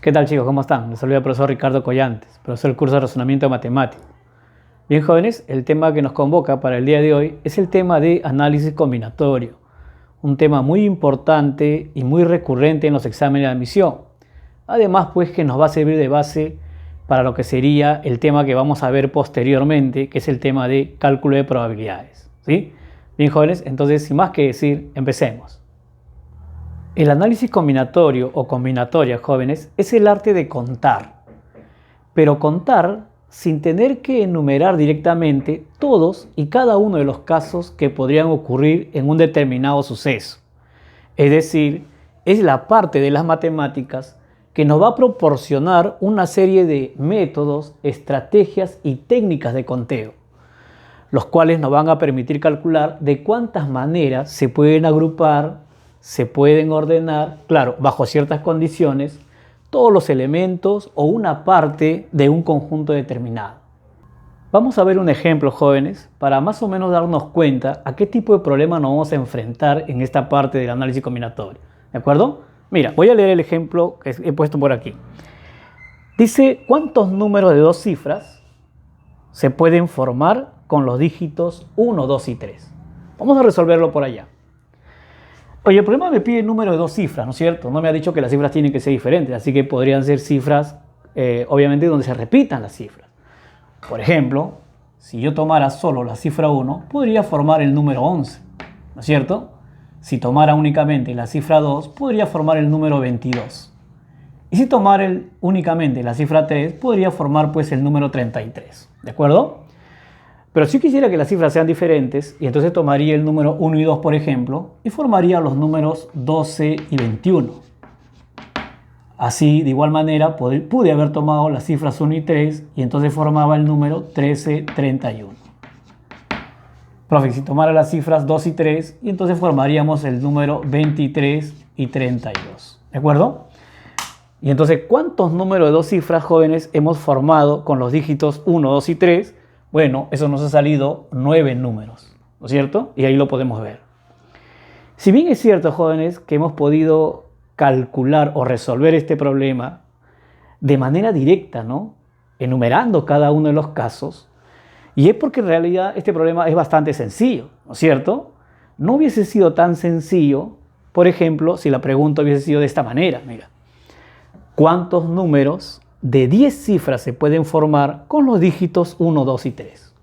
¿Qué tal, chicos? ¿Cómo están? Les saluda el profesor Ricardo Collantes, profesor del curso de razonamiento matemático. Bien, jóvenes, el tema que nos convoca para el día de hoy es el tema de análisis combinatorio, un tema muy importante y muy recurrente en los exámenes de admisión. Además, pues, que nos va a servir de base para lo que sería el tema que vamos a ver posteriormente, que es el tema de cálculo de probabilidades. ¿Sí? Bien, jóvenes, entonces, sin más que decir, empecemos. El análisis combinatorio o combinatoria, jóvenes, es el arte de contar, pero contar sin tener que enumerar directamente todos y cada uno de los casos que podrían ocurrir en un determinado suceso. Es decir, es la parte de las matemáticas que nos va a proporcionar una serie de métodos, estrategias y técnicas de conteo, los cuales nos van a permitir calcular de cuántas maneras se pueden agrupar, se pueden ordenar, claro, bajo ciertas condiciones, todos los elementos o una parte de un conjunto determinado. Vamos a ver un ejemplo, jóvenes, para más o menos darnos cuenta a qué tipo de problema nos vamos a enfrentar en esta parte del análisis combinatorio. ¿De acuerdo? Mira, voy a leer el ejemplo que he puesto por aquí. Dice, ¿cuántos números de dos cifras se pueden formar con los dígitos 1, 2 y 3? Vamos a resolverlo por allá. Oye, el problema me pide el número de dos cifras, ¿no es cierto? No me ha dicho que las cifras tienen que ser diferentes, así que podrían ser cifras, obviamente, donde se repitan las cifras. Por ejemplo, si yo tomara solo la cifra 1, podría formar el número 11, ¿no es cierto? Si tomara únicamente la cifra 2, podría formar el número 22. Y si tomara únicamente la cifra 3, podría formar pues el número 33, ¿de acuerdo? Pero si quisiera que las cifras sean diferentes, y entonces tomaría el número 1 y 2, por ejemplo, y formaría los números 12 y 21. Así, de igual manera, pude haber tomado las cifras 1 y 3, y entonces formaba el número 13, 31. Profe, si tomara las cifras 2 y 3, y entonces formaríamos el número 23 y 32. ¿De acuerdo? Y entonces, ¿cuántos números de dos cifras, jóvenes, hemos formado con los dígitos 1, 2 y 3? Bueno, eso nos ha salido 9 números, ¿no es cierto? Y ahí lo podemos ver. Si bien es cierto, jóvenes, que hemos podido calcular o resolver este problema de manera directa, ¿no? Enumerando cada uno de los casos, y es porque en realidad este problema es bastante sencillo, ¿no es cierto? No hubiese sido tan sencillo, por ejemplo, si la pregunta hubiese sido de esta manera, mira. ¿Cuántos números de 10 cifras se pueden formar con los dígitos 1, 2 y 3?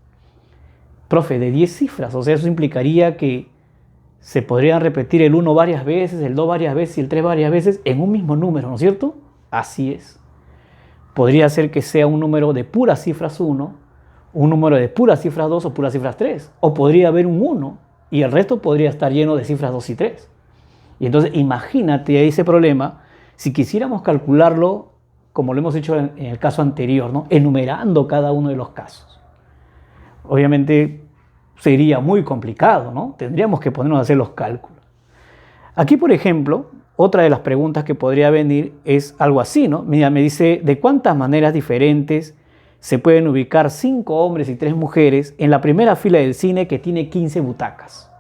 Profe, de 10 cifras, o sea, eso implicaría que se podrían repetir el 1 varias veces, el 2 varias veces y el 3 varias veces en un mismo número, ¿no es cierto? Así es. Podría ser que sea un número de puras cifras 1, un número de puras cifras 2 o puras cifras 3, o podría haber un 1 y el resto podría estar lleno de cifras 2 y 3. Y entonces imagínate ese problema si quisiéramos calcularlo como lo hemos hecho en el caso anterior, ¿no? Enumerando cada uno de los casos. Obviamente sería muy complicado, ¿no? Tendríamos que ponernos a hacer los cálculos. Aquí, por ejemplo, otra de las preguntas que podría venir es algo así, ¿no? Mira, me dice, ¿de cuántas maneras diferentes se pueden ubicar 5 hombres y 3 mujeres en la primera fila del cine que tiene 15 butacas?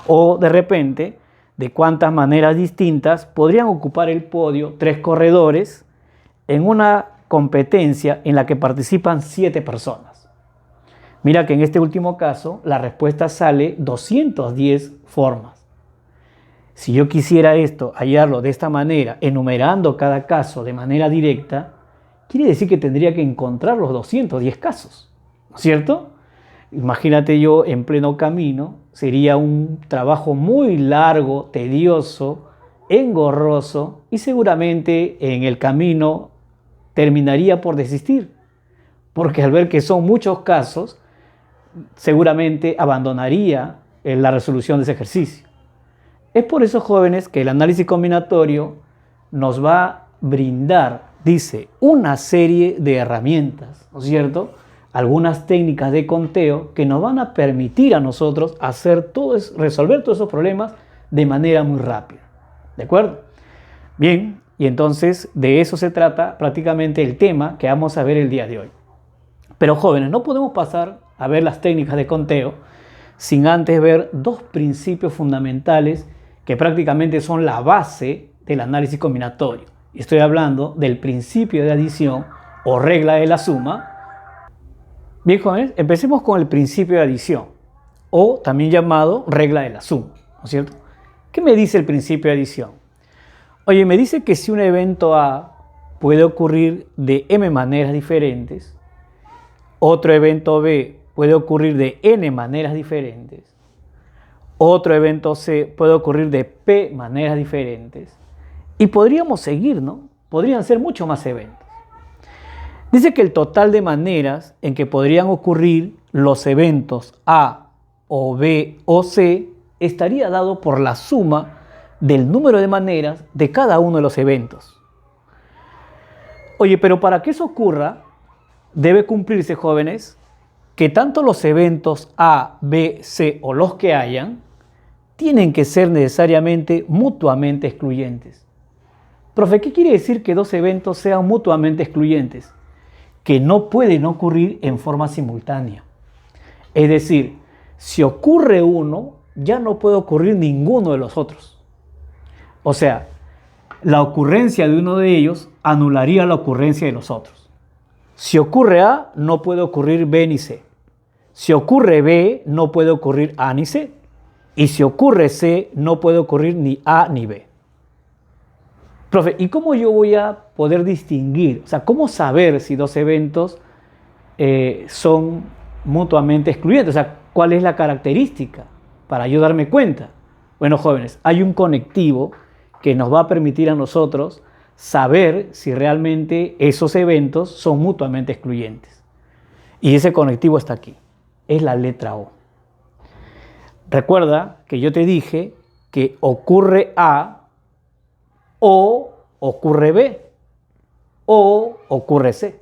O, de repente, ¿de cuántas maneras distintas podrían ocupar el podio 3 corredores en una competencia en la que participan 7 personas? Mira que en este último caso la respuesta sale 210 formas. Si yo quisiera hallarlo de esta manera, enumerando cada caso de manera directa, quiere decir que tendría que encontrar los 210 casos, ¿no es cierto? Imagínate yo en pleno camino, sería un trabajo muy largo, tedioso, engorroso, y seguramente en el camino terminaría por desistir, porque al ver que son muchos casos, seguramente abandonaría la resolución de ese ejercicio. Es por eso, jóvenes, que el análisis combinatorio nos va a brindar, dice, una serie de herramientas, ¿no es cierto? Algunas técnicas de conteo que nos van a permitir a nosotros resolver todos esos problemas de manera muy rápida. ¿De acuerdo? Bien. Y entonces de eso se trata prácticamente el tema que vamos a ver el día de hoy. Pero jóvenes, no podemos pasar a ver las técnicas de conteo sin antes ver dos principios fundamentales que prácticamente son la base del análisis combinatorio. Estoy hablando del principio de adición o regla de la suma. Bien, jóvenes, empecemos con el principio de adición o también llamado regla de la suma, ¿no es cierto? ¿Qué me dice el principio de adición? Oye, me dice que si un evento A puede ocurrir de m maneras diferentes, otro evento B puede ocurrir de n maneras diferentes, otro evento C puede ocurrir de p maneras diferentes, y podríamos seguir, ¿no? Podrían ser muchos más eventos. Dice que el total de maneras en que podrían ocurrir los eventos A o B o C estaría dado por la suma del número de maneras de cada uno de los eventos. Oye, pero para que eso ocurra, debe cumplirse, jóvenes, que tanto los eventos A, B, C o los que hayan, tienen que ser necesariamente mutuamente excluyentes. Profe, ¿qué quiere decir que dos eventos sean mutuamente excluyentes? Que no pueden ocurrir en forma simultánea. Es decir, si ocurre uno, ya no puede ocurrir ninguno de los otros. O sea, la ocurrencia de uno de ellos anularía la ocurrencia de los otros. Si ocurre A, no puede ocurrir B ni C. Si ocurre B, no puede ocurrir A ni C. Y si ocurre C, no puede ocurrir ni A ni B. Profe, ¿y cómo yo voy a poder distinguir? O sea, ¿cómo saber si dos eventos son mutuamente excluyentes? O sea, ¿cuál es la característica para yo darme cuenta? Bueno, jóvenes, hay un conectivo que nos va a permitir a nosotros saber si realmente esos eventos son mutuamente excluyentes. Y ese conectivo está aquí, es la letra O. Recuerda que yo te dije que ocurre A o ocurre B o ocurre C.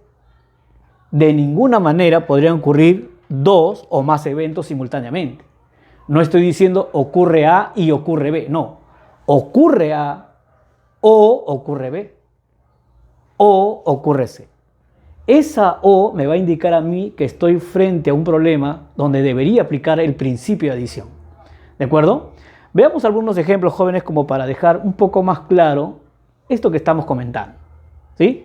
De ninguna manera podrían ocurrir dos o más eventos simultáneamente. No estoy diciendo ocurre A y ocurre B, no. Ocurre A o ocurre B o ocurre C. Esa O me va a indicar a mí que estoy frente a un problema donde debería aplicar el principio de adición. ¿De acuerdo? Veamos algunos ejemplos, jóvenes, como para dejar un poco más claro esto que estamos comentando. ¿Sí?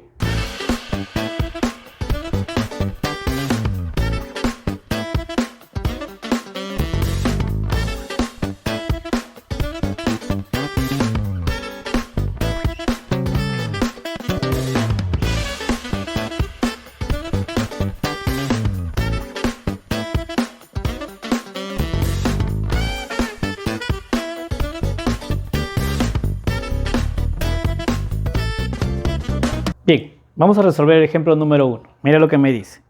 Bien, vamos a resolver el ejemplo número 1. Mira lo que me dice.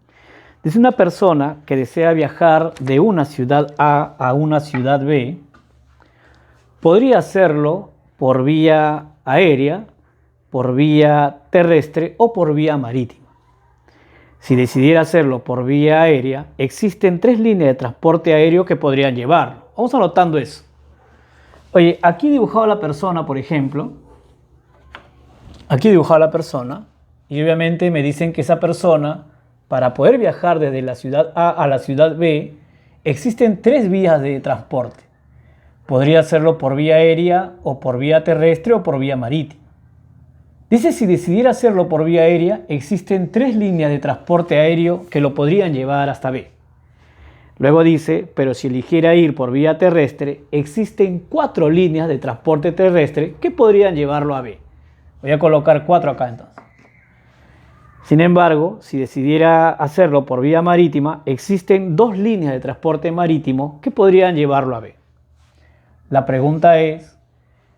Dice una persona que desea viajar de una ciudad A a una ciudad B, podría hacerlo por vía aérea, por vía terrestre o por vía marítima. Si decidiera hacerlo por vía aérea, existen 3 líneas de transporte aéreo que podrían llevarlo. Vamos anotando eso. Oye, aquí he dibujado a la persona, por ejemplo. Aquí he dibujado a la persona y obviamente me dicen que esa persona, para poder viajar desde la ciudad A a la ciudad B, existen 3 vías de transporte. Podría hacerlo por vía aérea o por vía terrestre o por vía marítima. Dice, si decidiera hacerlo por vía aérea, existen 3 líneas de transporte aéreo que lo podrían llevar hasta B. Luego dice, pero si eligiera ir por vía terrestre, existen 4 líneas de transporte terrestre que podrían llevarlo a B. Voy a colocar 4 acá entonces. Sin embargo, si decidiera hacerlo por vía marítima, existen 2 líneas de transporte marítimo que podrían llevarlo a B. La pregunta es,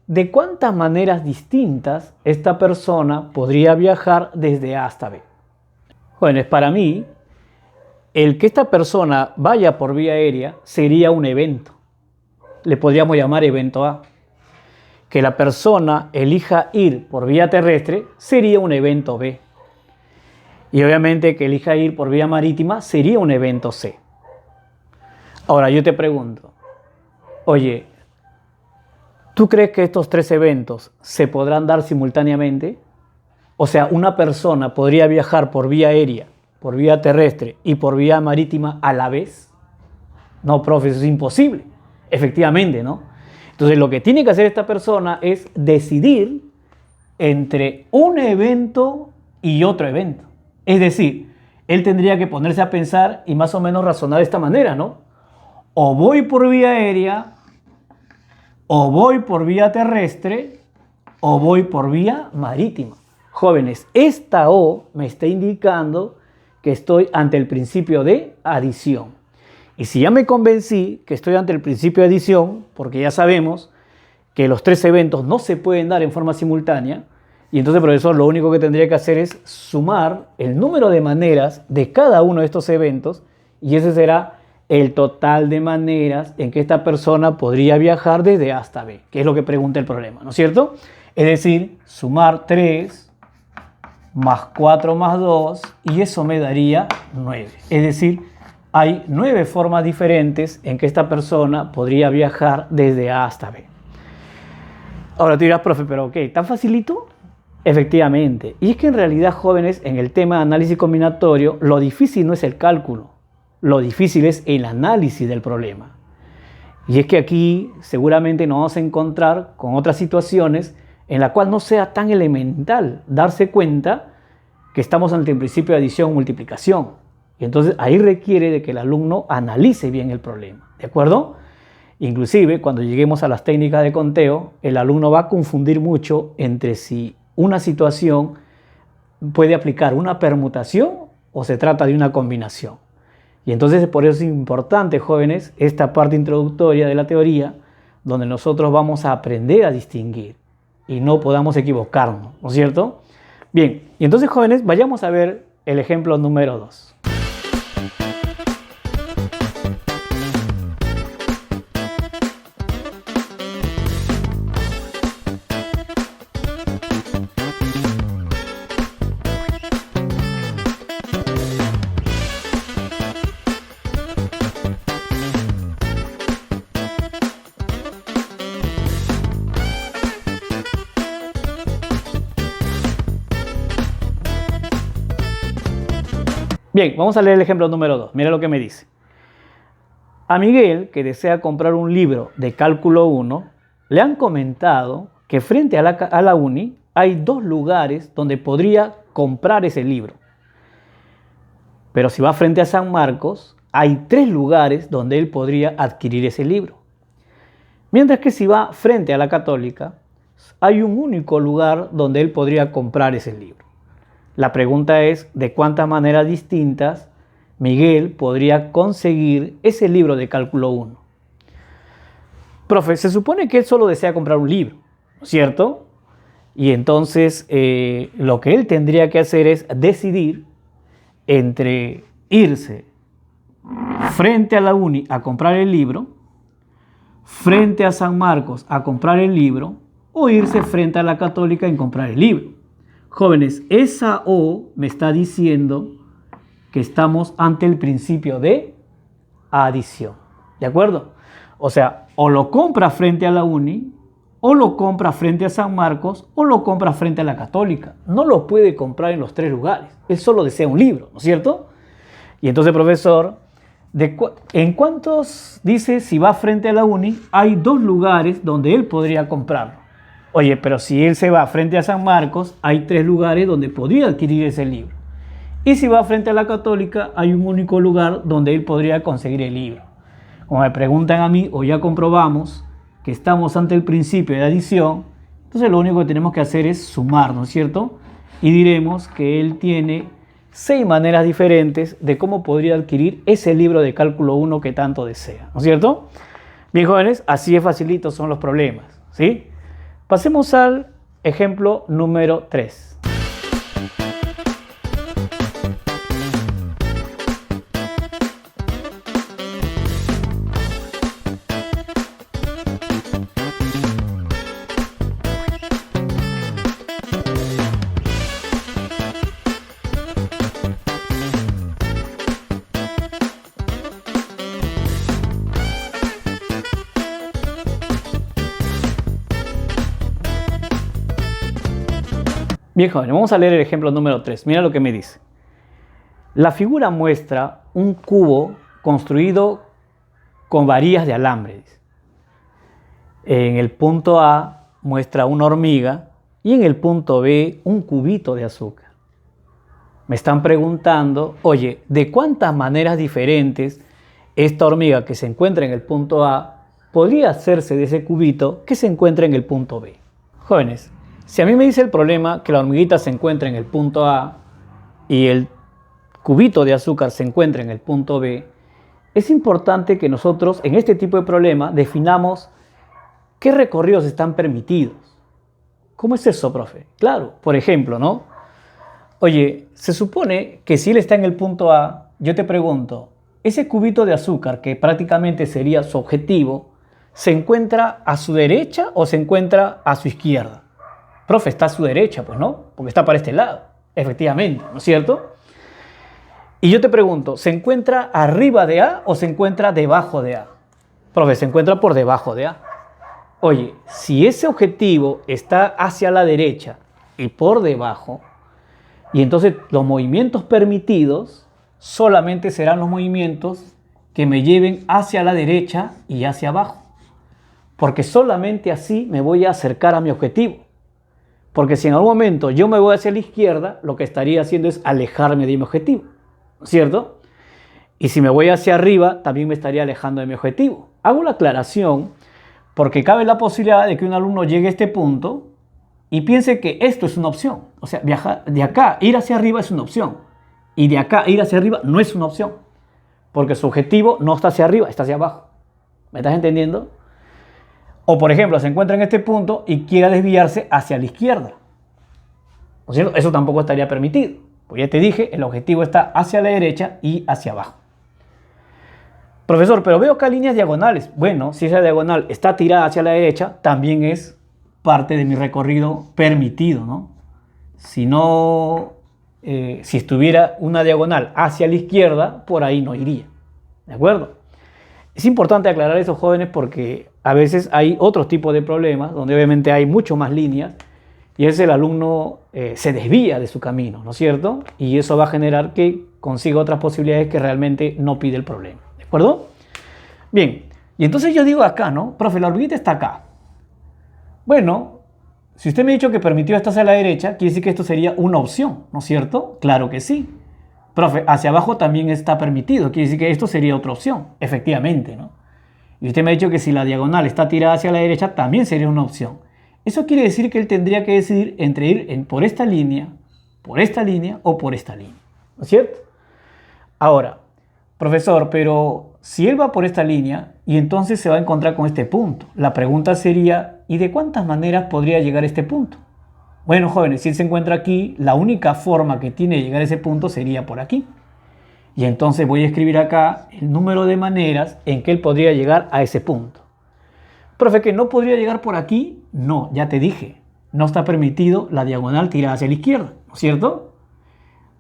¿de cuántas maneras distintas esta persona podría viajar desde A hasta B? Jóvenes, para mí, el que esta persona vaya por vía aérea sería un evento. Le podríamos llamar evento A. Que la persona elija ir por vía terrestre sería un evento B. Y obviamente que elija ir por vía marítima sería un evento C. Ahora yo te pregunto, oye, ¿tú crees que estos 3 eventos se podrán dar simultáneamente? O sea, ¿una persona podría viajar por vía aérea, por vía terrestre y por vía marítima a la vez? No, profe, eso es imposible. Efectivamente, ¿no? Entonces lo que tiene que hacer esta persona es decidir entre un evento y otro evento. Es decir, él tendría que ponerse a pensar y más o menos razonar de esta manera, ¿no? O voy por vía aérea, o voy por vía terrestre, o voy por vía marítima. Jóvenes, esta O me está indicando que estoy ante el principio de adición. Y si ya me convencí que estoy ante el principio de adición, porque ya sabemos que los tres eventos no se pueden dar en forma simultánea, y entonces, profesor, lo único que tendría que hacer es sumar el número de maneras de cada uno de estos eventos, y ese será el total de maneras en que esta persona podría viajar desde A hasta B, que es lo que pregunta el problema, ¿no es cierto? Es decir, sumar 3 más 4 más 2, y eso me daría 9. Es decir, hay 9 formas diferentes en que esta persona podría viajar desde A hasta B. Ahora tú dirás, profe, pero ¿qué? ¿Tan facilito? Efectivamente. Y es que en realidad, jóvenes, en el tema de análisis combinatorio, lo difícil no es el cálculo, lo difícil es el análisis del problema. Y es que aquí seguramente nos vamos a encontrar con otras situaciones en la cual no sea tan elemental darse cuenta que estamos ante el principio de adición o multiplicación. Y entonces ahí requiere de que el alumno analice bien el problema, ¿de acuerdo? Inclusive cuando lleguemos a las técnicas de conteo, el alumno va a confundir mucho entre si una situación puede aplicar una permutación o se trata de una combinación. Y entonces por eso es importante, jóvenes, esta parte introductoria de la teoría, donde nosotros vamos a aprender a distinguir y no podamos equivocarnos, ¿no es cierto? Bien, y entonces, jóvenes, vayamos a ver el ejemplo número 2. Bien, vamos a leer el ejemplo número 2. Mira lo que me dice. A Miguel, que desea comprar un libro de cálculo 1, le han comentado que frente a la uni hay 2 lugares donde podría comprar ese libro. Pero si va frente a San Marcos, hay 3 lugares donde él podría adquirir ese libro. Mientras que si va frente a la Católica, hay un único lugar donde él podría comprar ese libro. La pregunta es, ¿de cuántas maneras distintas Miguel podría conseguir ese libro de cálculo 1? Profe, se supone que él solo desea comprar un libro, ¿no es cierto? Y entonces lo que él tendría que hacer es decidir entre irse frente a la uni a comprar el libro, frente a San Marcos a comprar el libro, o irse frente a la Católica y comprar el libro. Jóvenes, esa O me está diciendo que estamos ante el principio de adición, ¿de acuerdo? O sea, o lo compra frente a la uni, o lo compra frente a San Marcos, o lo compra frente a la Católica. No lo puede comprar en los 3 lugares. Él solo desea un libro, ¿no es cierto? Y entonces, profesor, ¿en cuántos dice si va frente a la uni? Hay 2 lugares donde él podría comprarlo. Oye, pero si él se va frente a San Marcos, hay 3 lugares donde podría adquirir ese libro. Y si va frente a la Católica, hay un único lugar donde él podría conseguir el libro. Como me preguntan a mí, o ya comprobamos que estamos ante el principio de adición, entonces lo único que tenemos que hacer es sumar, ¿no es cierto? Y diremos que él tiene 6 maneras diferentes de cómo podría adquirir ese libro de cálculo 1 que tanto desea, ¿no es cierto? Bien, jóvenes, así es facilito son los problemas, ¿sí? Pasemos al ejemplo número 3. Bien, jóvenes, vamos a leer el ejemplo número 3. Mira lo que me dice. La figura muestra un cubo construido con varillas de alambre. En el punto A muestra una hormiga y en el punto B un cubito de azúcar. Me están preguntando, oye, ¿de cuántas maneras diferentes esta hormiga que se encuentra en el punto A podría hacerse de ese cubito que se encuentra en el punto B? Jóvenes, si a mí me dice el problema que la hormiguita se encuentra en el punto A y el cubito de azúcar se encuentra en el punto B, es importante que nosotros en este tipo de problema definamos qué recorridos están permitidos. ¿Cómo es eso, profe? Claro, por ejemplo, ¿no? Oye, se supone que si él está en el punto A, yo te pregunto, ese cubito de azúcar, que prácticamente sería su objetivo, ¿se encuentra a su derecha o se encuentra a su izquierda? Profe, está a su derecha, pues no, porque está para este lado, efectivamente, ¿no es cierto? Y yo te pregunto, ¿se encuentra arriba de A o se encuentra debajo de A? Profe, se encuentra por debajo de A. Oye, si ese objetivo está hacia la derecha y por debajo, y entonces los movimientos permitidos solamente serán los movimientos que me lleven hacia la derecha y hacia abajo. Porque solamente así me voy a acercar a mi objetivo. Porque si en algún momento yo me voy hacia la izquierda, lo que estaría haciendo es alejarme de mi objetivo, ¿no es cierto? Y si me voy hacia arriba, también me estaría alejando de mi objetivo. Hago la aclaración porque cabe la posibilidad de que un alumno llegue a este punto y piense que esto es una opción. O sea, viajar de acá, ir hacia arriba es una opción. Y de acá, ir hacia arriba no es una opción. Porque su objetivo no está hacia arriba, está hacia abajo. ¿Me estás entendiendo? O, por ejemplo, se encuentra en este punto y quiera desviarse hacia la izquierda. ¿No es cierto? Eso tampoco estaría permitido. Pues ya te dije, el objetivo está hacia la derecha y hacia abajo. Profesor, pero veo acá líneas diagonales. Bueno, si esa diagonal está tirada hacia la derecha, también es parte de mi recorrido permitido, ¿no? Si no, si estuviera una diagonal hacia la izquierda, por ahí no iría. ¿De acuerdo? Es importante aclarar eso, jóvenes, porque a veces hay otros tipos de problemas donde obviamente hay mucho más líneas y ese el alumno se desvía de su camino, ¿no es cierto? Y eso va a generar que consiga otras posibilidades que realmente no pide el problema. ¿De acuerdo? Bien, y entonces yo digo acá, ¿no? Profe, la hormiguita está acá. Bueno, si usted me ha dicho que permitió esto hacia la derecha, quiere decir que esto sería una opción, ¿no es cierto? Claro que sí. Profe, hacia abajo también está permitido, quiere decir que esto sería otra opción, efectivamente, ¿no? Y usted me ha dicho que si la diagonal está tirada hacia la derecha, también sería una opción. Eso quiere decir que él tendría que decidir entre ir por esta línea o por esta línea, ¿no es cierto? Ahora, profesor, pero si él va por esta línea y entonces se va a encontrar con este punto, la pregunta sería, ¿y de cuántas maneras podría llegar a este punto? Bueno, jóvenes, si él se encuentra aquí, la única forma que tiene de llegar a ese punto sería por aquí. Y entonces voy a escribir acá el número de maneras en que él podría llegar a ese punto. Profe, ¿que no podría llegar por aquí? No, ya te dije, no está permitido la diagonal tirada hacia la izquierda, ¿no es cierto?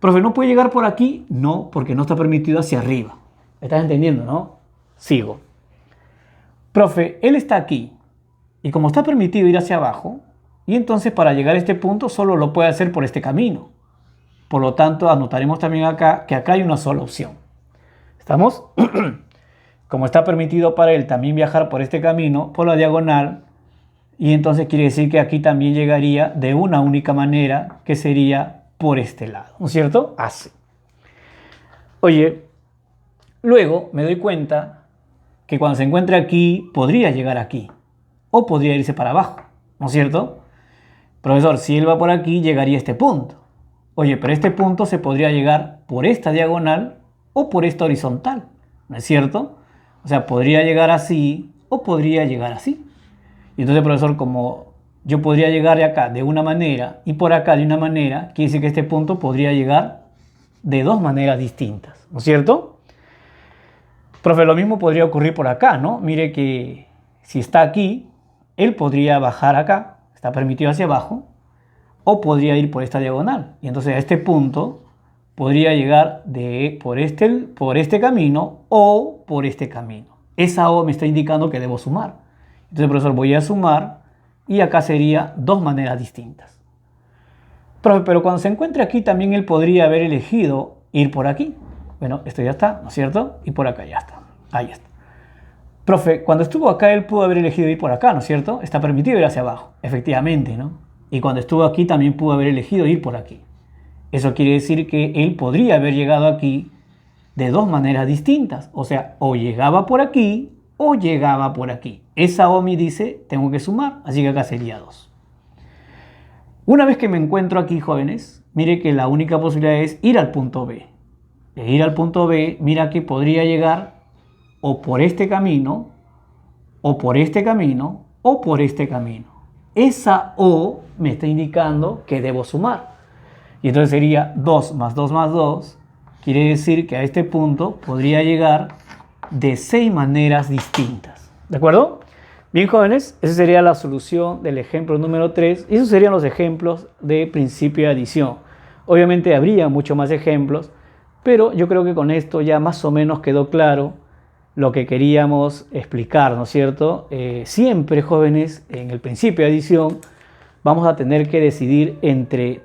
Profe, ¿no puede llegar por aquí? No, porque no está permitido hacia arriba. ¿Me estás entendiendo, no? Sigo. Profe, él está aquí y como está permitido ir hacia abajo, y entonces para llegar a este punto solo lo puede hacer por este camino. Por lo tanto, anotaremos también acá que acá hay una sola opción. ¿Estamos? Como está permitido para él también viajar por este camino, por la diagonal, y entonces quiere decir que aquí también llegaría de una única manera, que sería por este lado, ¿no es cierto? Así. Oye, luego me doy cuenta que cuando se encuentre aquí, podría llegar aquí, o podría irse para abajo, ¿no es cierto? Profesor, si él va por aquí, llegaría a este punto. Oye, pero este punto se podría llegar por esta diagonal o por esta horizontal, ¿no es cierto? O sea, podría llegar así o podría llegar así. Y entonces, profesor, como yo podría llegar de acá de una manera y por acá de una manera, quiere decir que este punto podría llegar de dos maneras distintas, ¿no es cierto? Profe, lo mismo podría ocurrir por acá, ¿no? Mire que si está aquí, él podría bajar acá, está permitido hacia abajo, o podría ir por esta diagonal. Y entonces a este punto podría llegar por este camino o por este camino. Esa O me está indicando que debo sumar. Entonces, profesor, voy a sumar y acá sería dos maneras distintas. Profe, pero cuando se encuentre aquí también él podría haber elegido ir por aquí. Bueno, esto ya está, ¿no es cierto? Y por acá ya está. Ahí está. Profe, cuando estuvo acá él pudo haber elegido ir por acá, ¿no es cierto? Está permitido ir hacia abajo, efectivamente, ¿no? Y cuando estuvo aquí también pudo haber elegido ir por aquí. Eso quiere decir que él podría haber llegado aquí de dos maneras distintas. O sea, o llegaba por aquí o llegaba por aquí. Esa O me dice, tengo que sumar, así que acá sería 2. Una vez que me encuentro aquí, jóvenes, mire que la única posibilidad es ir al punto B. De ir al punto B, mira que podría llegar o por este camino, o por este camino, o por este camino. Esa O me está indicando que debo sumar. Y entonces sería 2 más 2 más 2. Quiere decir que a este punto podría llegar de 6 maneras distintas. ¿De acuerdo? Bien, jóvenes, esa sería la solución del ejemplo número 3. Y esos serían los ejemplos de principio de adición. Obviamente habría muchos más ejemplos, pero yo creo que con esto ya más o menos quedó claro lo que queríamos explicar, ¿no es cierto? Siempre, jóvenes, en el principio de adición vamos a tener que decidir entre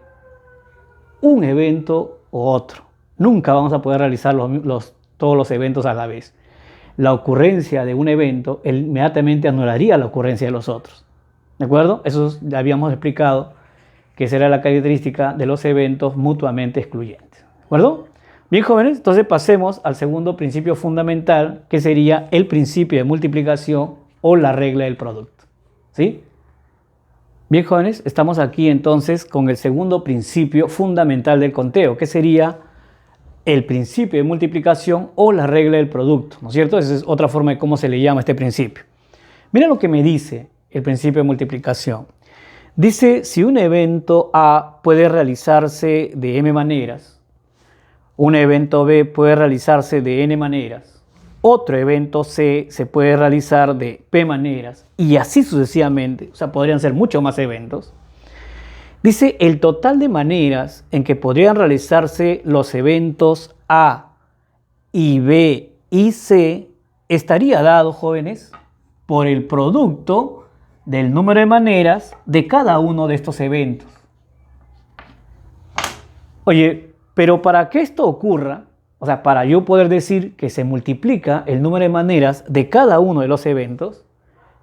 un evento u otro. Nunca vamos a poder realizar todos los eventos a la vez. La ocurrencia de un evento inmediatamente anularía la ocurrencia de los otros. ¿De acuerdo? Eso ya habíamos explicado que será la característica de los eventos mutuamente excluyentes. ¿De acuerdo? Bien, jóvenes, entonces pasemos al segundo principio fundamental, que sería el principio de multiplicación o la regla del producto. ¿Sí? Bien, jóvenes, estamos aquí entonces con el segundo principio fundamental del conteo, que sería el principio de multiplicación o la regla del producto, ¿no es cierto? Esa es otra forma de cómo se le llama este principio. Mira lo que me dice el principio de multiplicación. Dice, si un evento A puede realizarse de m maneras, un evento B puede realizarse de n maneras, otro evento C se puede realizar de p maneras, y así sucesivamente, o sea, podrían ser muchos más eventos. Dice, el total de maneras en que podrían realizarse los eventos A y B y C estaría dado, jóvenes, por el producto del número de maneras de cada uno de estos eventos. Oye, pero para que esto ocurra, o sea, para yo poder decir que se multiplica el número de maneras de cada uno de los eventos,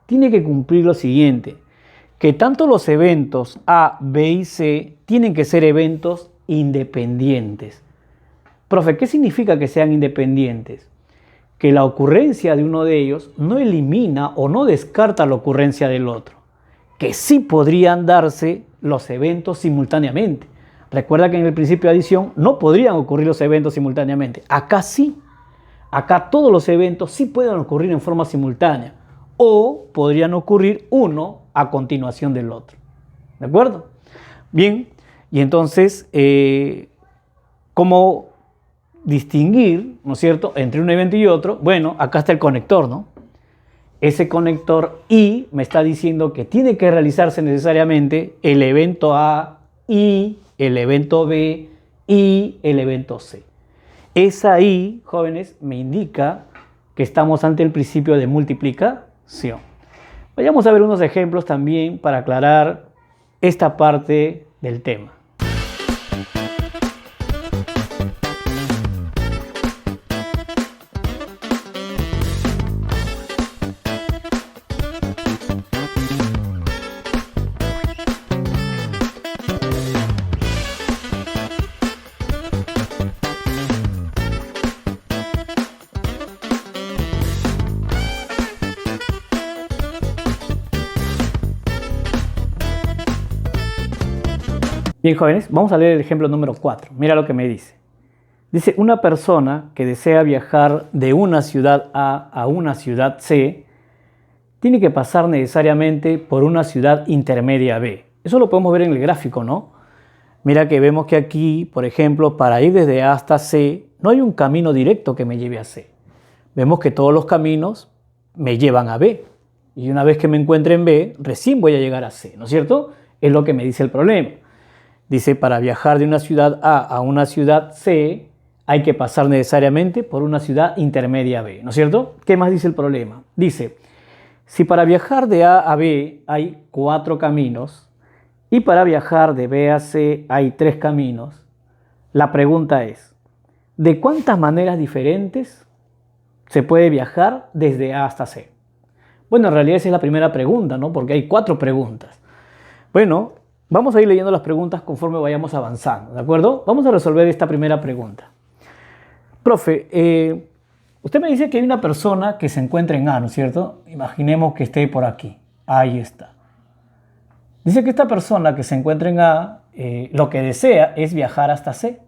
tiene que cumplir lo siguiente, que tanto los eventos A, B y C tienen que ser eventos independientes. Profe, ¿qué significa que sean independientes? Que la ocurrencia de uno de ellos no elimina o no descarta la ocurrencia del otro, que sí podrían darse los eventos simultáneamente. Recuerda que en el principio de adición no podrían ocurrir los eventos simultáneamente. Acá sí. Acá todos los eventos sí pueden ocurrir en forma simultánea o podrían ocurrir uno a continuación del otro. ¿De acuerdo? Bien, y entonces, ¿cómo distinguir, ¿no es cierto?, entre un evento y otro? Bueno, acá está el conector, ¿no? Ese conector y me está diciendo que tiene que realizarse necesariamente el evento A y el evento B y el evento C. Esa I, jóvenes, me indica que estamos ante el principio de multiplicación. Vayamos a ver unos ejemplos también para aclarar esta parte del tema. Bien, jóvenes, vamos a leer el ejemplo número 4. Mira lo que me dice. Dice, una persona que desea viajar de una ciudad A a una ciudad C tiene que pasar necesariamente por una ciudad intermedia B. Eso lo podemos ver en el gráfico, ¿no? Mira que vemos que aquí, por ejemplo, para ir desde A hasta C, no hay un camino directo que me lleve a C. Vemos que todos los caminos me llevan a B. Y una vez que me encuentre en B, recién voy a llegar a C, ¿no es cierto? Es lo que me dice el problema. Dice, para viajar de una ciudad A una ciudad C, hay que pasar necesariamente por una ciudad intermedia B, ¿no es cierto? ¿Qué más dice el problema? Dice, si para viajar de A a B hay 4 caminos y para viajar de B a C hay 3 caminos, la pregunta es, ¿de cuántas maneras diferentes se puede viajar desde A hasta C? Bueno, en realidad esa es la primera pregunta, ¿no? Porque hay 4 preguntas. Bueno, Vamos a ir leyendo las preguntas conforme vayamos avanzando, ¿de acuerdo? Vamos a resolver esta primera pregunta. Profe, usted me dice que hay una persona que se encuentra en A, ¿no es cierto? Imaginemos que esté por aquí. Ahí está. Dice que esta persona que se encuentra en A, lo que desea es viajar hasta C.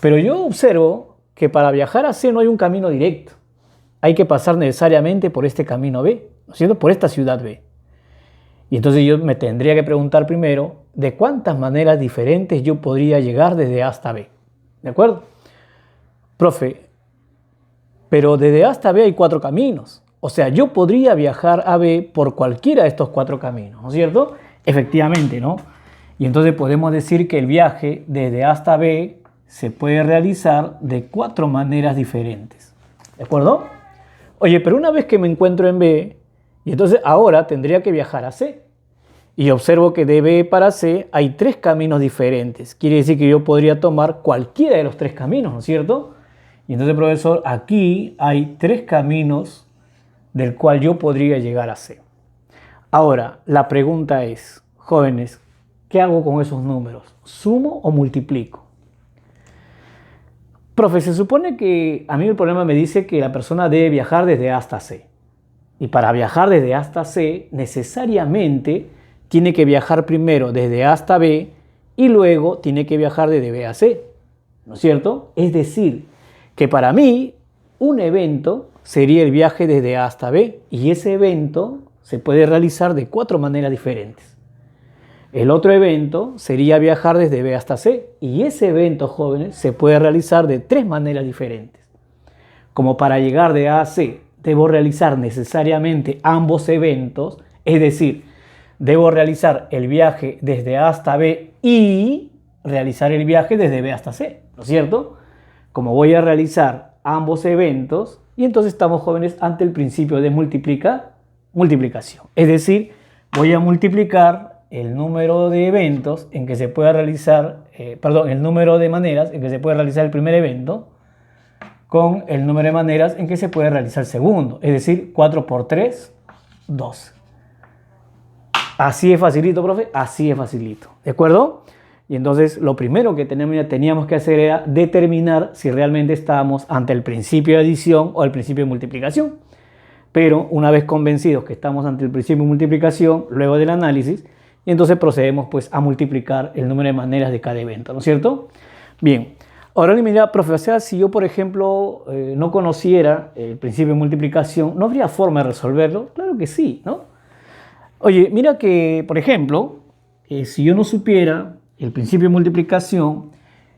Pero yo observo que para viajar a C no hay un camino directo. Hay que pasar necesariamente por este camino B, ¿no es cierto? Por esta ciudad B. Y entonces yo me tendría que preguntar primero de cuántas maneras diferentes yo podría llegar desde A hasta B. ¿De acuerdo? Profe, pero desde A hasta B hay 4 caminos. O sea, yo podría viajar a B por cualquiera de estos 4 caminos, ¿no es cierto? Efectivamente, ¿no? Y entonces podemos decir que el viaje desde A hasta B se puede realizar de 4 maneras diferentes. ¿De acuerdo? Oye, pero una vez que me encuentro en B, y entonces ahora tendría que viajar a C. Y observo que de B para C hay 3 caminos diferentes. Quiere decir que yo podría tomar cualquiera de los 3 caminos, ¿no es cierto? Y entonces, profesor, aquí hay 3 caminos del cual yo podría llegar a C. Ahora, la pregunta es, jóvenes, ¿qué hago con esos números? ¿Sumo o multiplico? Profe, se supone que a mí el problema me dice que la persona debe viajar desde A hasta C. Y para viajar desde A hasta C, necesariamente tiene que viajar primero desde A hasta B y luego tiene que viajar desde B a C. ¿No es cierto? Es decir, que para mí un evento sería el viaje desde A hasta B y ese evento se puede realizar de 4 maneras diferentes. El otro evento sería viajar desde B hasta C y ese evento, jóvenes, se puede realizar de 3 maneras diferentes. Como para llegar de A a C debo realizar necesariamente ambos eventos, es decir, debo realizar el viaje desde A hasta B y realizar el viaje desde B hasta C, ¿no es cierto? Como voy a realizar ambos eventos, y entonces estamos, jóvenes, ante el principio de multiplicación. Es decir, voy a multiplicar el número de eventos en que se pueda realizar, el número de maneras en que se puede realizar el primer evento con el número de maneras en que se puede realizar el segundo. Es decir, 4 por 3, 12. Así es facilito, profe, así es facilito. ¿De acuerdo? Y entonces lo primero que teníamos que hacer era determinar si realmente estábamos ante el principio de adición o el principio de multiplicación. Pero una vez convencidos que estamos ante el principio de multiplicación, luego del análisis, y entonces procedemos pues a multiplicar el número de maneras de cada evento, ¿no es cierto? Bien, ahora mira, profe, o sea, si yo por ejemplo no conociera el principio de multiplicación, ¿no habría forma de resolverlo? Claro que sí, ¿no? Oye, mira que, por ejemplo, si yo no supiera el principio de multiplicación,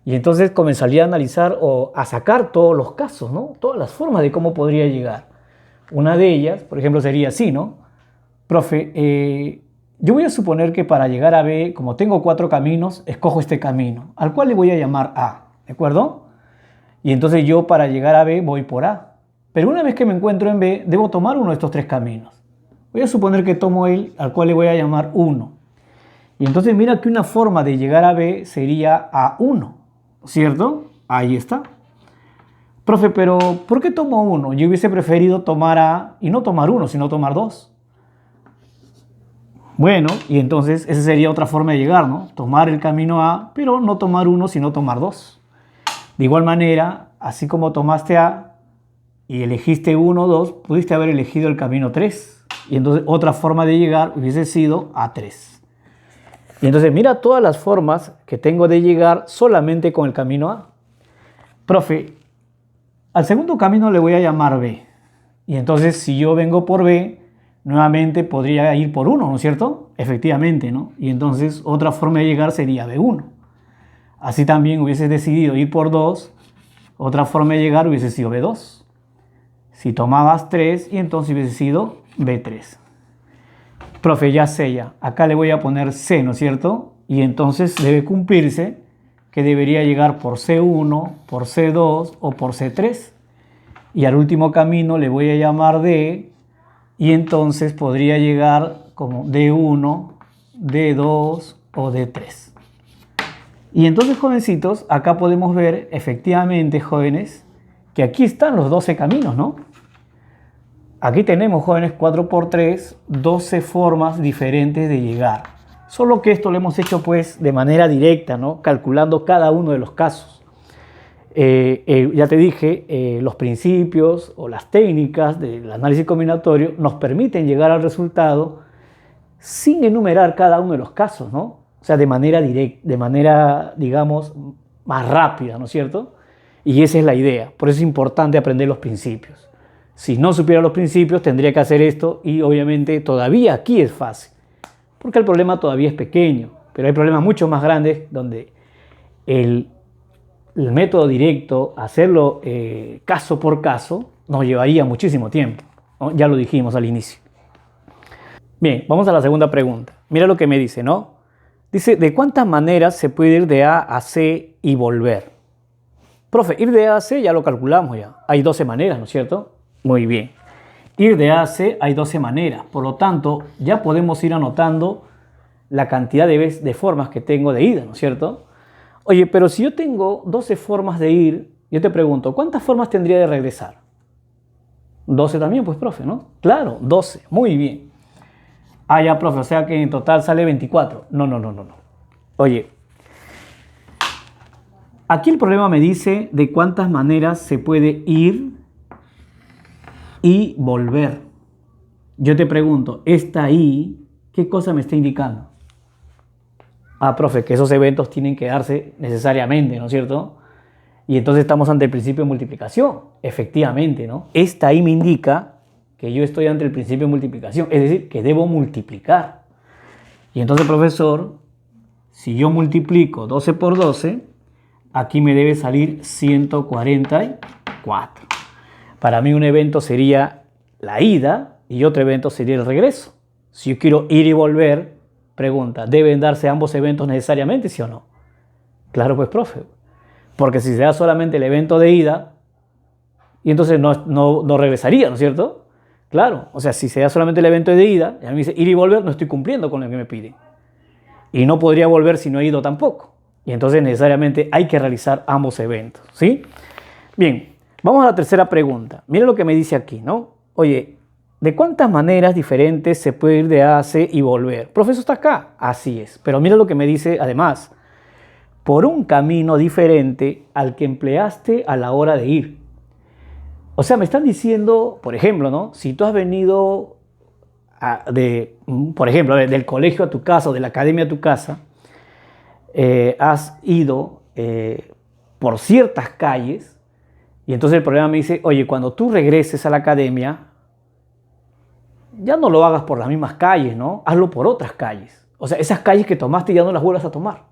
y entonces comenzaría a analizar o a sacar todos los casos, ¿no? Todas las formas de cómo podría llegar. Una de ellas, por ejemplo, sería así, ¿no? Profe, yo voy a suponer que para llegar a B, como tengo 4 caminos, escojo este camino, al cual le voy a llamar A, ¿de acuerdo? Y entonces yo para llegar a B voy por A. Pero una vez que me encuentro en B, debo tomar uno de estos 3 caminos. Voy a suponer que tomo el al cual le voy a llamar 1. Y entonces mira que una forma de llegar a B sería A1, ¿cierto? Ahí está. Profe, pero ¿por qué tomo 1? Yo hubiese preferido tomar A y no tomar 1, sino tomar 2. Bueno, y entonces esa sería otra forma de llegar, ¿no? Tomar el camino A, pero no tomar 1, sino tomar 2. De igual manera, así como tomaste A y elegiste 1 o 2, pudiste haber elegido el camino 3. Y entonces otra forma de llegar hubiese sido A3. Y entonces mira todas las formas que tengo de llegar solamente con el camino A. Profe, al segundo camino le voy a llamar B. Y entonces si yo vengo por B, nuevamente podría ir por 1, ¿no es cierto? Efectivamente, ¿no? Y entonces otra forma de llegar sería B1. Así también hubiese decidido ir por 2, otra forma de llegar hubiese sido B2. Si tomabas 3 y entonces hubiese sido B3. Profe, ya sé ya. Acá le voy a poner C, ¿no es cierto? Y entonces debe cumplirse que debería llegar por C1, por C2 o por C3. Y al último camino le voy a llamar D. Y entonces podría llegar como D1, D2 o D3. Y entonces, jovencitos, acá podemos ver efectivamente, jóvenes, que aquí están los 12 caminos, ¿no? Aquí tenemos, jóvenes, 4 por 3, 12 formas diferentes de llegar. Solo que esto lo hemos hecho pues de manera directa, ¿no? Calculando cada uno de los casos. Ya te dije, los principios o las técnicas del análisis combinatorio nos permiten llegar al resultado sin enumerar cada uno de los casos, ¿no? O sea, de manera directa, de manera, digamos, más rápida, ¿no es cierto? Y esa es la idea. Por eso es importante aprender los principios. Si no supiera los principios, tendría que hacer esto y obviamente todavía aquí es fácil, porque el problema todavía es pequeño, pero hay problemas mucho más grandes donde el método directo, hacerlo caso por caso, nos llevaría muchísimo tiempo, ¿no? Ya lo dijimos al inicio. Bien, vamos a la segunda pregunta. Mira lo que me dice, ¿no? Dice, ¿de cuántas maneras se puede ir de A a C y volver? Profe, ir de A a C ya lo calculamos ya. Hay 12 maneras, ¿no es cierto? Muy bien. Ir de A a C hay 12 maneras. Por lo tanto, ya podemos ir anotando la cantidad de formas que tengo de ida, ¿no es cierto? Oye, pero si yo tengo 12 formas de ir, yo te pregunto, ¿cuántas formas tendría de regresar? 12 también, pues, profe, ¿no? Claro, 12. Muy bien. Ah, ya, profe, o sea que en total sale 24. No. Oye, aquí el problema me dice de cuántas maneras se puede ir y volver. Yo te pregunto, ¿esta I qué cosa me está indicando? Ah, profe, que esos eventos tienen que darse necesariamente, ¿no es cierto? Y entonces estamos ante el principio de multiplicación. Efectivamente, ¿no? Esta I me indica que yo estoy ante el principio de multiplicación, es decir, que debo multiplicar. Y entonces, profesor, si yo multiplico 12 por 12, aquí me debe salir 144. Para mí un evento sería la ida y otro evento sería el regreso. Si yo quiero ir y volver, pregunta, ¿deben darse ambos eventos necesariamente, sí o no? Claro, pues, profe. Porque si se da solamente el evento de ida, y entonces no regresaría, ¿no es cierto? Claro, o sea, si se da solamente el evento de ida, y a mí me dice ir y volver, no estoy cumpliendo con lo que me pide. Y no podría volver si no he ido tampoco. Y entonces necesariamente hay que realizar ambos eventos, ¿sí? Bien, vamos a la tercera pregunta. Mira lo que me dice aquí, ¿no? Oye, ¿de cuántas maneras diferentes se puede ir de A a C y volver? Profesor, está acá. Así es. Pero mira lo que me dice además. Por un camino diferente al que empleaste a la hora de ir. O sea, me están diciendo, por ejemplo, ¿no? Si tú has venido por ejemplo, del colegio a tu casa o de la academia a tu casa, has ido por ciertas calles y entonces el problema me dice, oye, cuando tú regreses a la academia, ya no lo hagas por las mismas calles, ¿no? Hazlo por otras calles. O sea, esas calles que tomaste ya no las vuelvas a tomar.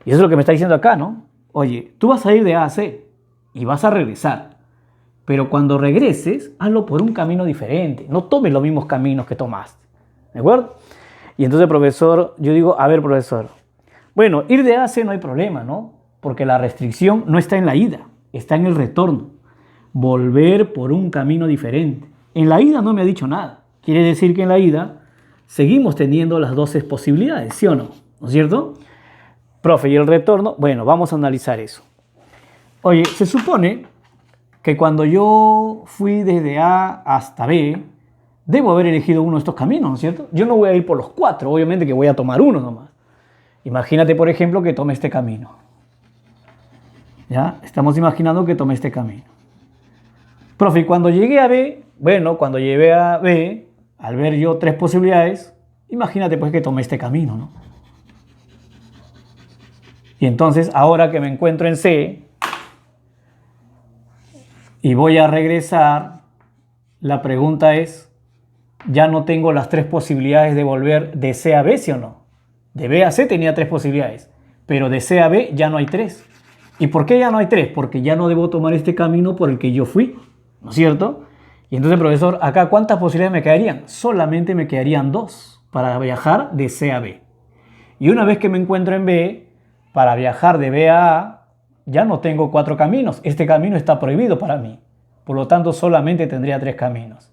Y eso es lo que me está diciendo acá, ¿no? Oye, tú vas a ir de A a C y vas a regresar. Pero cuando regreses, hazlo por un camino diferente. No tomes los mismos caminos que tomaste. ¿De acuerdo? Y entonces, profesor, yo digo, a ver, profesor. Bueno, ir de A a C no hay problema, ¿no? Porque la restricción no está en la ida, está en el retorno. Volver por un camino diferente. En la ida no me ha dicho nada. Quiere decir que en la ida seguimos teniendo las 12 posibilidades, ¿sí o no? ¿No es cierto? Profe, ¿y el retorno? Bueno, vamos a analizar eso. Oye, se supone que cuando yo fui desde A hasta B, debo haber elegido uno de estos caminos, ¿no es cierto? Yo no voy a ir por los 4, obviamente que voy a tomar uno nomás. Imagínate, por ejemplo, que tome este camino. ¿Ya? Estamos imaginando que tome este camino. Profe, y cuando llegué a B, bueno, cuando llegué a B, al ver yo 3 posibilidades, imagínate pues que tomé este camino, ¿no? Y entonces, ahora que me encuentro en C, y voy a regresar, la pregunta es, ¿ya no tengo las 3 posibilidades de volver de C a B, sí o no? De B a C tenía 3 posibilidades, pero de C a B ya no hay 3. ¿Y por qué ya no hay 3? Porque ya no debo tomar este camino por el que yo fui, ¿no es cierto? Y entonces, profesor, acá ¿cuántas posibilidades me quedarían? Solamente me quedarían 2 para viajar de C a B. Y una vez que me encuentro en B, para viajar de B a A, ya no tengo 4 caminos. Este camino está prohibido para mí. Por lo tanto, solamente tendría 3 caminos.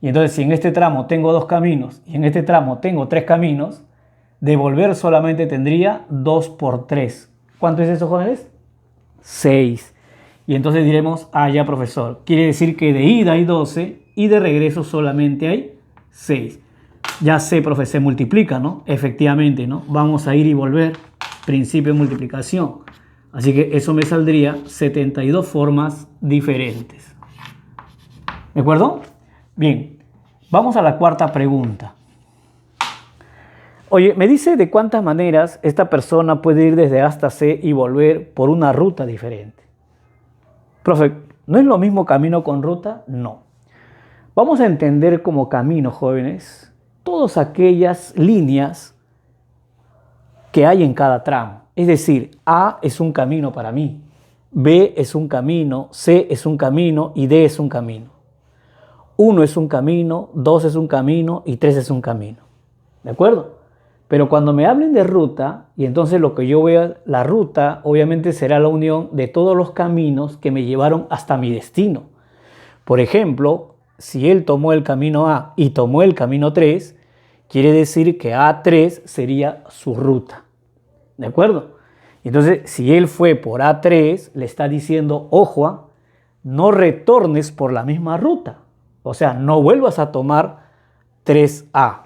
Y entonces, si en este tramo tengo 2 caminos y en este tramo tengo 3 caminos, de volver solamente tendría 2 por 3. ¿Cuánto es eso, jóvenes? 6. Y entonces diremos, ah, ya, profesor, quiere decir que de ida hay 12 y de regreso solamente hay 6. Ya sé, profe, se multiplica, ¿no? Efectivamente, ¿no? Vamos a ir y volver. Principio de multiplicación. Así que eso me saldría 72 formas diferentes. ¿De acuerdo? Bien, vamos a la cuarta pregunta. Oye, me dice de cuántas maneras esta persona puede ir desde A hasta C y volver por una ruta diferente. Profe, ¿no es lo mismo camino con ruta? No. Vamos a entender como camino, jóvenes, todas aquellas líneas que hay en cada tramo. Es decir, A es un camino para mí, B es un camino, C es un camino y D es un camino. 1 es un camino, 2 es un camino y 3 es un camino. ¿De acuerdo? Pero cuando me hablen de ruta, y entonces lo que yo vea, la ruta obviamente será la unión de todos los caminos que me llevaron hasta mi destino. Por ejemplo, si él tomó el camino A y tomó el camino 3, quiere decir que A3 sería su ruta. ¿De acuerdo? Entonces, si él fue por A3, le está diciendo, ojo, no retornes por la misma ruta. O sea, no vuelvas a tomar 3A.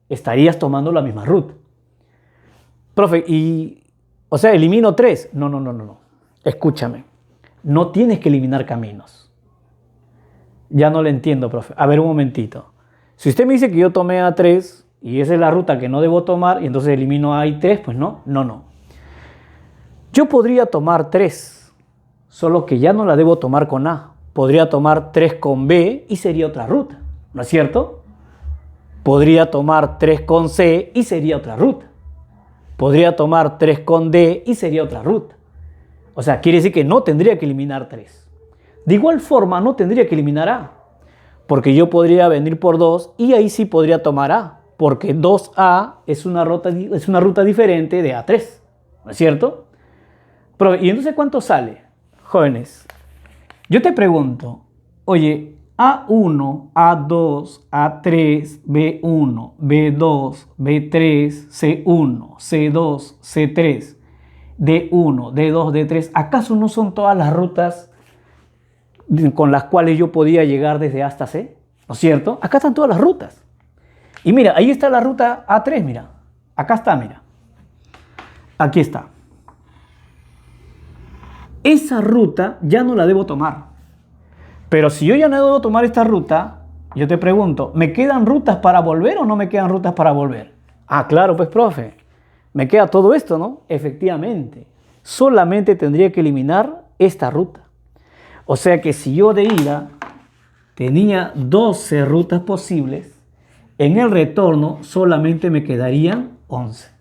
Estarías tomando la misma ruta. Profe, o sea, elimino 3. No. Escúchame. No tienes que eliminar caminos. Ya no le entiendo, profe. A ver, un momentito. Si usted me dice que yo tomé A3 y esa es la ruta que no debo tomar y entonces elimino A y 3, pues no. Yo podría tomar 3, solo que ya no la debo tomar con A. Podría tomar 3 con B y sería otra ruta, ¿no es cierto? Podría tomar 3 con C y sería otra ruta. Podría tomar 3 con D y sería otra ruta. O sea, quiere decir que no tendría que eliminar 3. De igual forma, no tendría que eliminar A, porque yo podría venir por 2 y ahí sí podría tomar A, porque 2A es una ruta diferente de A3, ¿no es cierto? Pero, ¿y entonces cuánto sale? Jóvenes, yo te pregunto, oye, A1, A2, A3, B1, B2, B3, C1, C2, C3, D1, D2, D3, ¿acaso no son todas las rutas con las cuales yo podía llegar desde A hasta C? ¿No es cierto? Acá están todas las rutas. Y mira, ahí está la ruta A3, mira. Acá está, mira. Aquí está. Esa ruta ya no la debo tomar. Pero si yo ya no debo tomar esta ruta, yo te pregunto, ¿me quedan rutas para volver o no me quedan rutas para volver? Ah, claro, pues, profe. Me queda todo esto, ¿no? Efectivamente. Solamente tendría que eliminar esta ruta. O sea que si yo de ida tenía 12 rutas posibles, en el retorno solamente me quedarían 11.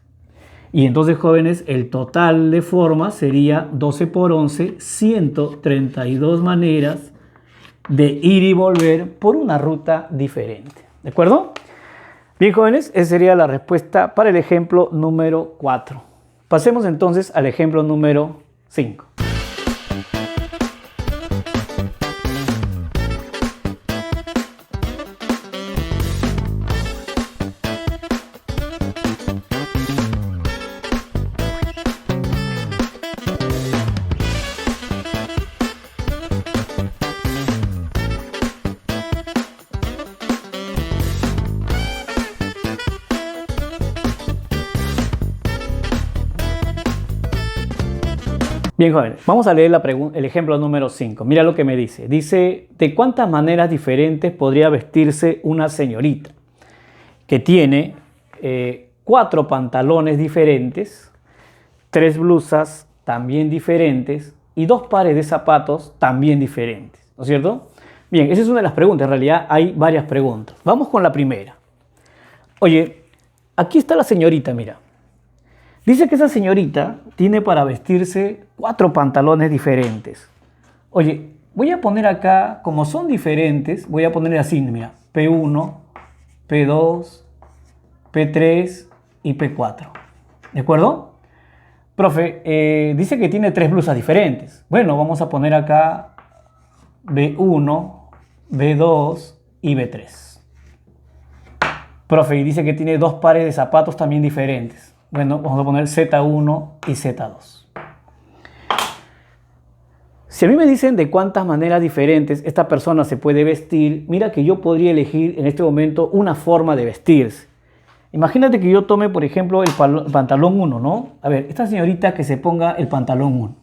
Y entonces, jóvenes, el total de formas sería 12 por 11, 132 maneras de ir y volver por una ruta diferente. ¿De acuerdo? Bien, jóvenes, esa sería la respuesta para el ejemplo número 4. Pasemos entonces al ejemplo número 5. Bien, jóvenes, vamos a leer el ejemplo número 5. Mira lo que me dice. Dice, ¿de cuántas maneras diferentes podría vestirse una señorita que tiene 4 pantalones diferentes, 3 blusas también diferentes y 2 pares de zapatos también diferentes? ¿No es cierto? Bien, esa es una de las preguntas. En realidad hay varias preguntas. Vamos con la primera. Oye, aquí está la señorita, mira. Dice que esa señorita tiene para vestirse 4 pantalones diferentes. Oye, voy a poner acá, como son diferentes, voy a poner así, mira, P1, P2, P3 y P4. ¿De acuerdo? Profe, dice que tiene 3 blusas diferentes. Bueno, vamos a poner acá B1, B2 y B3. Profe, y dice que tiene 2 pares de zapatos también diferentes. Bueno, vamos a poner Z1 y Z2. Si a mí me dicen de cuántas maneras diferentes esta persona se puede vestir, mira que yo podría elegir en este momento una forma de vestirse. Imagínate que yo tome, por ejemplo, el pantalón 1, ¿no? A ver, esta señorita que se ponga el pantalón 1.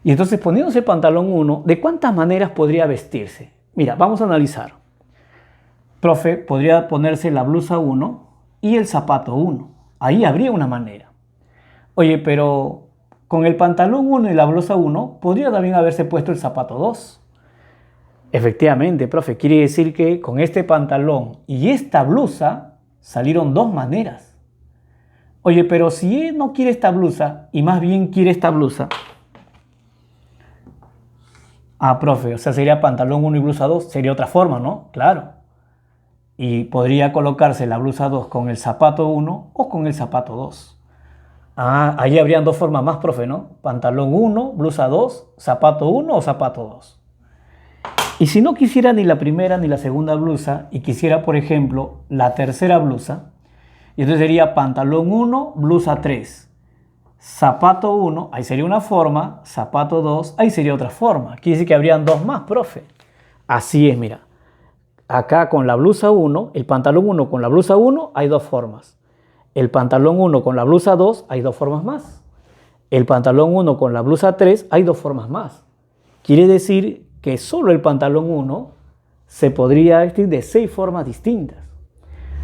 Y entonces poniéndose el pantalón 1, ¿de cuántas maneras podría vestirse? Mira, vamos a analizar. Profe, podría ponerse la blusa 1 y el zapato 1. Ahí habría una manera. Oye, pero con el pantalón 1 y la blusa 1, podría también haberse puesto el zapato 2. Efectivamente, profe, quiere decir que con este pantalón y esta blusa salieron dos maneras. Oye, pero si él no quiere esta blusa y más bien quiere esta blusa. Profe, o sea, sería pantalón 1 y blusa 2, sería otra forma, ¿no? Claro. Y podría colocarse la blusa 2 con el zapato 1 o con el zapato 2. Ahí habrían dos formas más, profe, ¿no? Pantalón 1, blusa 2, zapato 1 o zapato 2. Y si no quisiera ni la primera ni la segunda blusa y quisiera, por ejemplo, la tercera blusa, y entonces sería pantalón 1, blusa 3, zapato 1, ahí sería una forma, zapato 2, ahí sería otra forma. Quiere decir que habrían dos más, profe. Así es, mira. Acá con la blusa 1, el pantalón 1 con la blusa 1, hay dos formas. El pantalón 1 con la blusa 2, hay dos formas más. El pantalón 1 con la blusa 3, hay dos formas más. Quiere decir que solo el pantalón 1 se podría vestir de 6 formas distintas.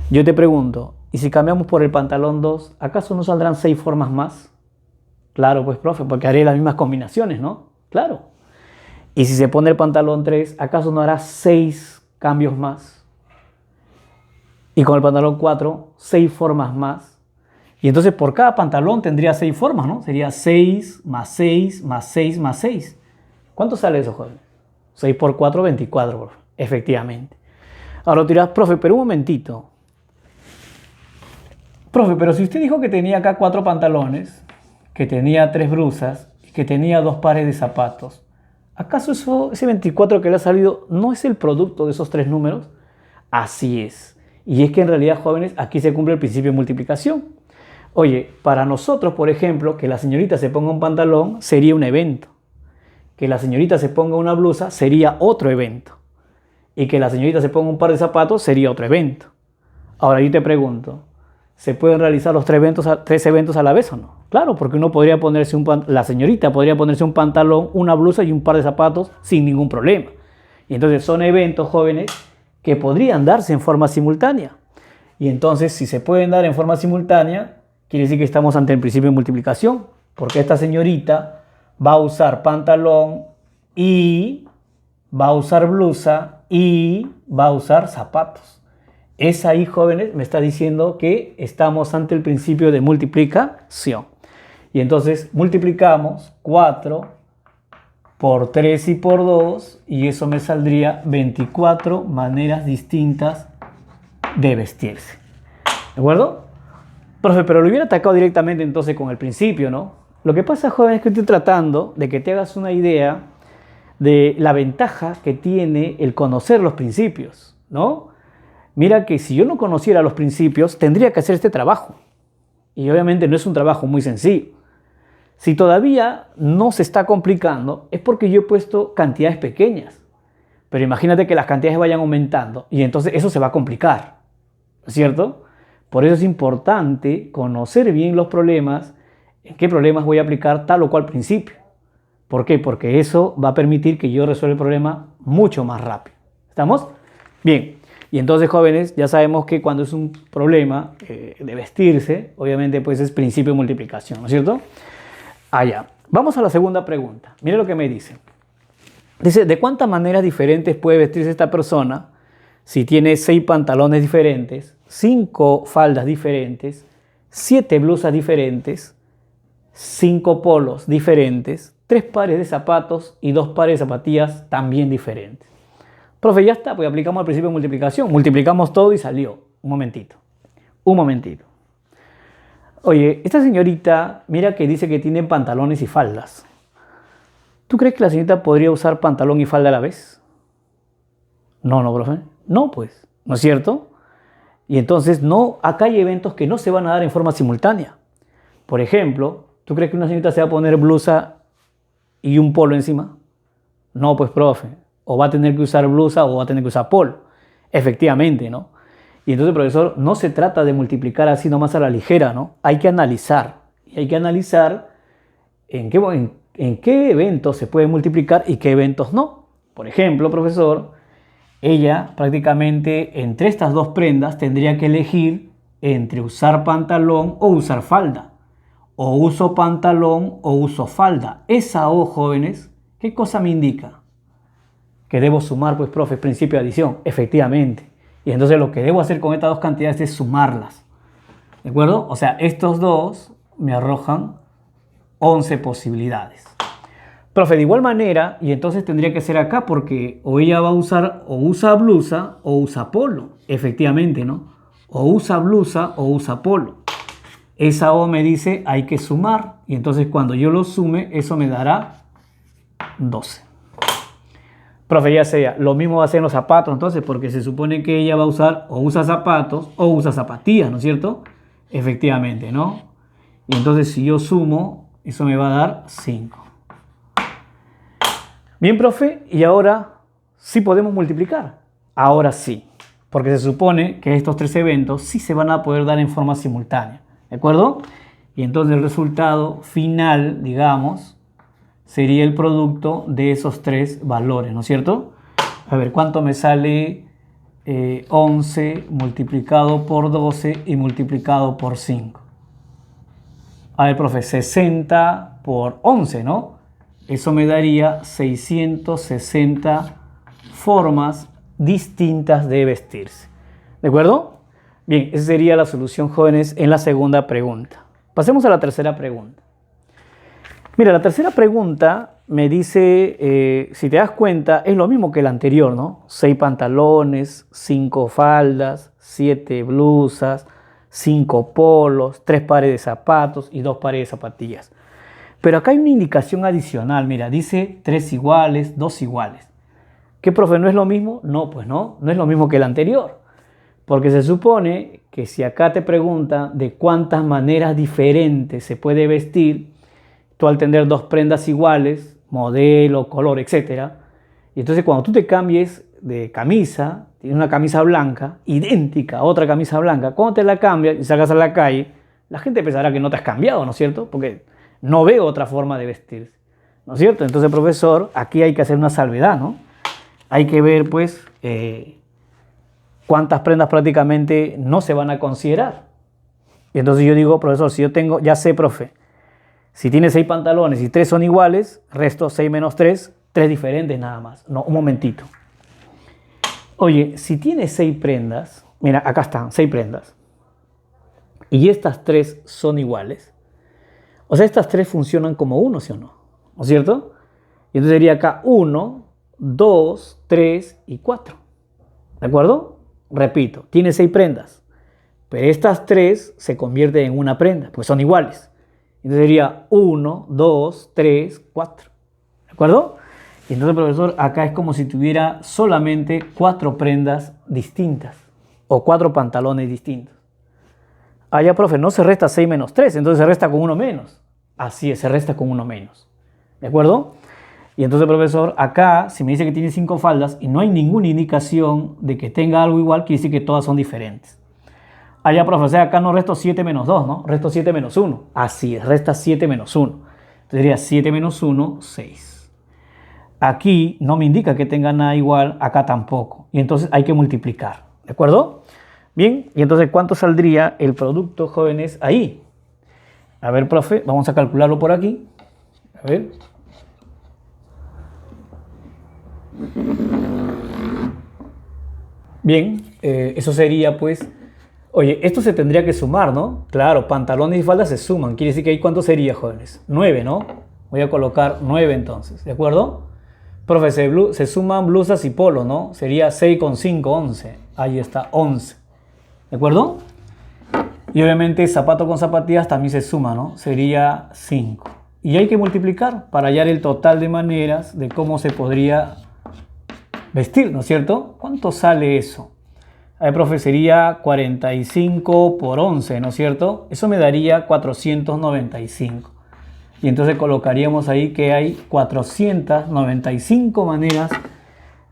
Yo te pregunto, ¿y si cambiamos por el pantalón 2, acaso no saldrán 6 formas más? Claro, pues profe, porque haré las mismas combinaciones, ¿no? Claro. Y si se pone el pantalón 3, ¿acaso no hará 6 cambios más? Y con el pantalón 4, 6 formas más. Y entonces por cada pantalón tendría 6 formas, ¿no? Sería 6 más 6 más 6 más 6. ¿Cuánto sale eso, joven? 6 por 4, 24, profe. Efectivamente. Ahora tú dirás, profe, pero un momentito. Profe, pero si usted dijo que tenía acá 4 pantalones, que tenía 3 blusas, que tenía 2 pares de zapatos, ¿acaso ese 24 que le ha salido no es el producto de esos 3 números? Así es. Y es que en realidad, jóvenes, aquí se cumple el principio de multiplicación. Oye, para nosotros, por ejemplo, que la señorita se ponga un pantalón sería un evento. Que la señorita se ponga una blusa sería otro evento. Y que la señorita se ponga un par de zapatos sería otro evento. Ahora yo te pregunto, ¿se pueden realizar los 3 eventos a la vez o no? Claro, porque uno podría ponerse la señorita podría ponerse un pantalón, una blusa y un par de zapatos sin ningún problema. Y entonces son eventos, jóvenes, que podrían darse en forma simultánea. Y entonces, si se pueden dar en forma simultánea, quiere decir que estamos ante el principio de multiplicación, porque esta señorita va a usar pantalón y va a usar blusa y va a usar zapatos. Es ahí, jóvenes, me está diciendo que estamos ante el principio de multiplicación. Y entonces multiplicamos 4 por 3 y por 2 y eso me saldría 24 maneras distintas de vestirse. ¿De acuerdo? Profe, pero lo hubiera atacado directamente entonces con el principio, ¿no? Lo que pasa, jóvenes, es que estoy tratando de que te hagas una idea de la ventaja que tiene el conocer los principios, ¿no? Mira que si yo no conociera los principios, tendría que hacer este trabajo. Y obviamente no es un trabajo muy sencillo. Si todavía no se está complicando, es porque yo he puesto cantidades pequeñas. Pero imagínate que las cantidades vayan aumentando y entonces eso se va a complicar, ¿no es cierto? Por eso es importante conocer bien los problemas, en qué problemas voy a aplicar tal o cual principio. ¿Por qué? Porque eso va a permitir que yo resuelva el problema mucho más rápido. ¿Estamos? Bien. Y entonces, jóvenes, ya sabemos que cuando es un problema de vestirse, obviamente pues es principio de multiplicación, ¿no es cierto? Allá. Vamos a la segunda pregunta. Mire lo que me dice. Dice, ¿de cuántas maneras diferentes puede vestirse esta persona si tiene 6 pantalones diferentes, 5 faldas diferentes, 7 blusas diferentes, 5 polos diferentes, 3 pares de zapatos y 2 pares de zapatillas también diferentes? Profe, ya está, pues aplicamos el principio de multiplicación. Multiplicamos todo y salió. Un momentito. Oye, esta señorita, mira que dice que tiene pantalones y faldas. ¿Tú crees que la señorita podría usar pantalón y falda a la vez? No, profe. No, pues, ¿no es cierto? Y entonces, no, acá hay eventos que no se van a dar en forma simultánea. Por ejemplo, ¿tú crees que una señorita se va a poner blusa y un polo encima? No, pues, profe. O va a tener que usar blusa o va a tener que usar polo. Efectivamente, ¿no? Y entonces, profesor, no se trata de multiplicar así nomás a la ligera, ¿no? Hay que analizar. Y hay que analizar en qué eventos se puede multiplicar y qué eventos no. Por ejemplo, profesor, ella prácticamente entre estas dos prendas tendría que elegir entre usar pantalón o usar falda. O uso pantalón o uso falda. Esa O, jóvenes, ¿qué cosa me indica? Que debo sumar, pues, profe, principio de adición. Efectivamente. Y entonces lo que debo hacer con estas dos cantidades es sumarlas. ¿De acuerdo? O sea, estos dos me arrojan 11 posibilidades. Profe, de igual manera, y entonces tendría que ser acá porque o ella va a usar o usa blusa o usa polo. Efectivamente, ¿no? O usa blusa o usa polo. Esa O me dice hay que sumar. Y entonces cuando yo lo sume, eso me dará 12. Profe, ya sea, lo mismo va a ser en los zapatos entonces, porque se supone que ella va a usar o usa zapatos o usa zapatillas, ¿no es cierto? Efectivamente, ¿no? Y entonces si yo sumo, eso me va a dar 5. Bien, profe, y ahora sí podemos multiplicar. Ahora sí, porque se supone que estos tres eventos sí se van a poder dar en forma simultánea, ¿de acuerdo? Y entonces el resultado final, digamos, sería el producto de esos tres valores, ¿no es cierto? A ver, ¿cuánto me sale 11 multiplicado por 12 y multiplicado por 5? A ver, profe, 60 por 11, ¿no? Eso me daría 660 formas distintas de vestirse. ¿De acuerdo? Bien, esa sería la solución, jóvenes, en la segunda pregunta. Pasemos a la tercera pregunta. Mira, la tercera pregunta me dice, si te das cuenta, es lo mismo que la anterior, ¿no? 6 pantalones, 5 faldas, 7 blusas, 5 polos, 3 pares de zapatos y 2 pares de zapatillas. Pero acá hay una indicación adicional, mira, dice 3 iguales, 2 iguales. ¿Qué, profe, no es lo mismo? No, pues no es lo mismo que el anterior. Porque se supone que si acá te preguntan de cuántas maneras diferentes se puede vestir, tú al tener dos prendas iguales, modelo, color, etc. Y entonces cuando tú te cambies de camisa, tienes una camisa blanca, idéntica a otra camisa blanca, cuando te la cambias y salgas a la calle, la gente pensará que no te has cambiado, ¿no es cierto? Porque no veo otra forma de vestirse, ¿no es cierto? Entonces, profesor, aquí hay que hacer una salvedad, ¿no? Hay que ver, pues, cuántas prendas prácticamente no se van a considerar. Y entonces yo digo, profesor, si yo tengo, ya sé, profe, si tiene 6 pantalones y 3 son iguales, resto 6 menos 3, 3 diferentes nada más. No, un momentito. Oye, si tiene 6 prendas, mira, acá están, 6 prendas. Y estas 3 son iguales. O sea, estas 3 funcionan como 1, ¿sí o no? ¿No es cierto? Y entonces sería acá 1, 2, 3 y 4. ¿De acuerdo? Repito, tiene 6 prendas. Pero estas 3 se convierten en una prenda, pues son iguales. Entonces sería 1, 2, 3, 4. ¿De acuerdo? Y entonces, profesor, acá es como si tuviera solamente 4 prendas distintas o 4 pantalones distintos. Ah, ya, profe, no se resta 6 menos 3, entonces se resta con 1 menos. Así es, se resta con 1 menos. ¿De acuerdo? Y entonces, profesor, acá, si me dice que tiene 5 faldas y no hay ninguna indicación de que tenga algo igual, quiere decir que todas son diferentes. Allá, profe, o sea, acá no resto 7 menos 2, ¿no? Resto 7 menos 1. Así es, resta 7 menos 1. Entonces sería 7 menos 1, 6. Aquí no me indica que tenga nada igual, acá tampoco. Y entonces hay que multiplicar, ¿de acuerdo? Bien, y entonces, ¿cuánto saldría el producto, jóvenes, ahí? A ver, profe, vamos a calcularlo por aquí. A ver. Bien, eso sería, pues... Oye, esto se tendría que sumar, ¿no? Claro, pantalones y faldas se suman. Quiere decir que ahí, ¿cuánto sería, jóvenes? 9, ¿no? Voy a colocar 9 entonces, ¿de acuerdo? Profe, se suman blusas y polos, ¿no? Sería 6 con 5, 11. Ahí está, 11. ¿De acuerdo? Y obviamente zapato con zapatillas también se suma, ¿no? Sería 5. Y hay que multiplicar para hallar el total de maneras de cómo se podría vestir, ¿no es cierto? ¿Cuánto sale eso? A ver, profe, sería 45 por 11, ¿no es cierto? Eso me daría 495. Y entonces colocaríamos ahí que hay 495 maneras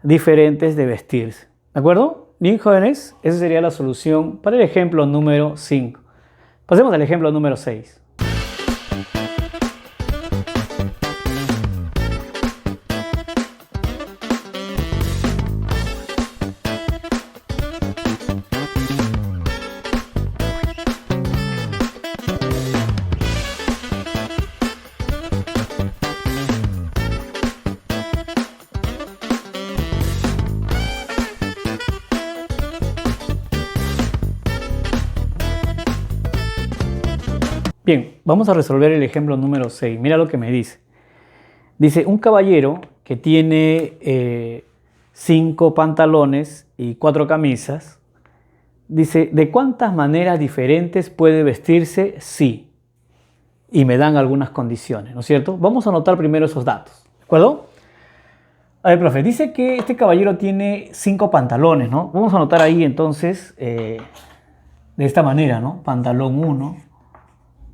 diferentes de vestirse. ¿De acuerdo? Bien, jóvenes, esa sería la solución para el ejemplo número 5. Pasemos al ejemplo número 6. Bien, vamos a resolver el ejemplo número 6. Mira lo que me dice. Dice, un caballero que tiene 5 pantalones y 4 camisas, dice, ¿de cuántas maneras diferentes puede vestirse? Sí. Y me dan algunas condiciones, ¿no es cierto? Vamos a anotar primero esos datos, ¿de acuerdo? A ver, profe, dice que este caballero tiene 5 pantalones, ¿no? Vamos a anotar ahí entonces de esta manera, ¿no? Pantalón 1.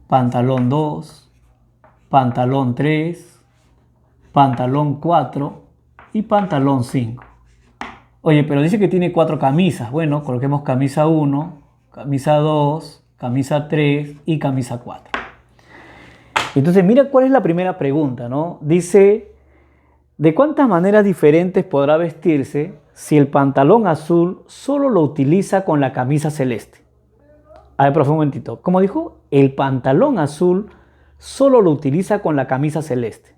Pantalón 2, pantalón 3, pantalón 4 y pantalón 5. Oye, pero dice que tiene 4 camisas. Bueno, coloquemos camisa 1, camisa 2, camisa 3 y camisa 4. Entonces, mira cuál es la primera pregunta, ¿no? Dice, ¿de cuántas maneras diferentes podrá vestirse si el pantalón azul solo lo utiliza con la camisa celeste? A ver, profe, un momentito. Como dijo, el pantalón azul solo lo utiliza con la camisa celeste.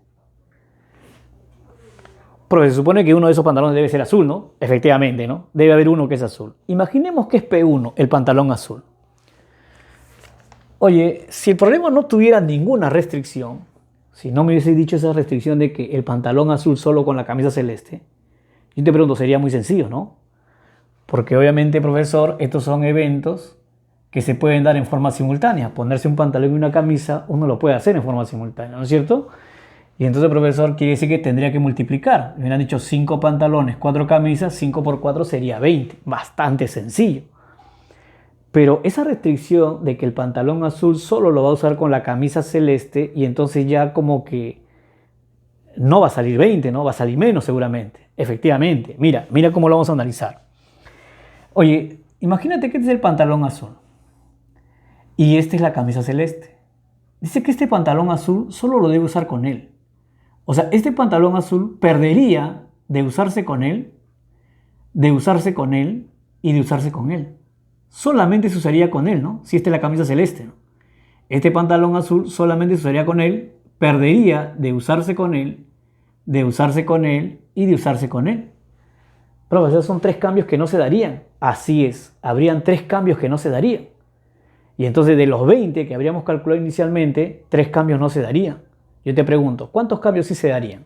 Profe, se supone que uno de esos pantalones debe ser azul, ¿no? Efectivamente, ¿no? Debe haber uno que es azul. Imaginemos que es P1, el pantalón azul. Oye, si el problema no tuviera ninguna restricción, si no me hubiese dicho esa restricción de que el pantalón azul solo con la camisa celeste, yo te pregunto, sería muy sencillo, ¿no? Porque obviamente, profesor, estos son eventos que se pueden dar en forma simultánea. Ponerse un pantalón y una camisa, uno lo puede hacer en forma simultánea, ¿no es cierto? Y entonces, profesor, quiere decir que tendría que multiplicar. Me hubieran dicho 5 pantalones, 4 camisas, 5 por 4 sería 20. Bastante sencillo. Pero esa restricción de que el pantalón azul solo lo va a usar con la camisa celeste, y entonces ya como que no va a salir 20, ¿no? Va a salir menos seguramente. Efectivamente. Mira cómo lo vamos a analizar. Oye, imagínate que este es el pantalón azul. Y esta es la camisa celeste. Dice que este pantalón azul solo lo debe usar con él. O sea, este pantalón azul perdería de usarse con él, de usarse con él y de usarse con él. Solamente se usaría con él, ¿no? Si esta es la camisa celeste, ¿no? Este pantalón azul solamente se usaría con él, perdería de usarse con él, de usarse con él y de usarse con él. Pero esos son 3 cambios que no se darían. Así es, habrían 3 cambios que no se darían. Y entonces de los 20 que habríamos calculado inicialmente, 3 cambios no se darían. Yo te pregunto, ¿cuántos cambios sí se darían?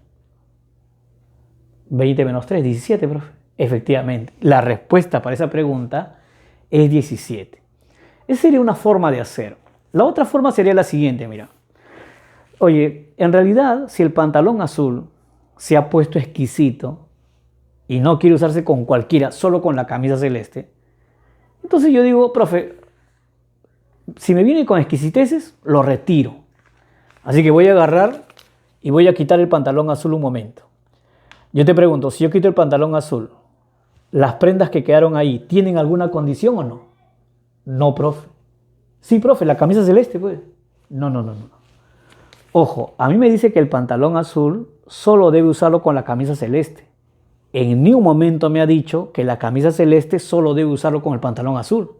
20 menos 3, 17, profe. Efectivamente, la respuesta para esa pregunta es 17. Esa sería una forma de hacer. La otra forma sería la siguiente, mira. Oye, en realidad, si el pantalón azul se ha puesto exquisito y no quiere usarse con cualquiera, solo con la camisa celeste, entonces yo digo, profe, si me viene con exquisiteces, lo retiro. Así que voy a agarrar y voy a quitar el pantalón azul un momento. Yo te pregunto, si yo quito el pantalón azul, ¿las prendas que quedaron ahí tienen alguna condición o no? No, profe. Sí, profe, la camisa celeste, pues. No. Ojo, a mí me dice que el pantalón azul solo debe usarlo con la camisa celeste. En ningún momento me ha dicho que la camisa celeste solo debe usarlo con el pantalón azul.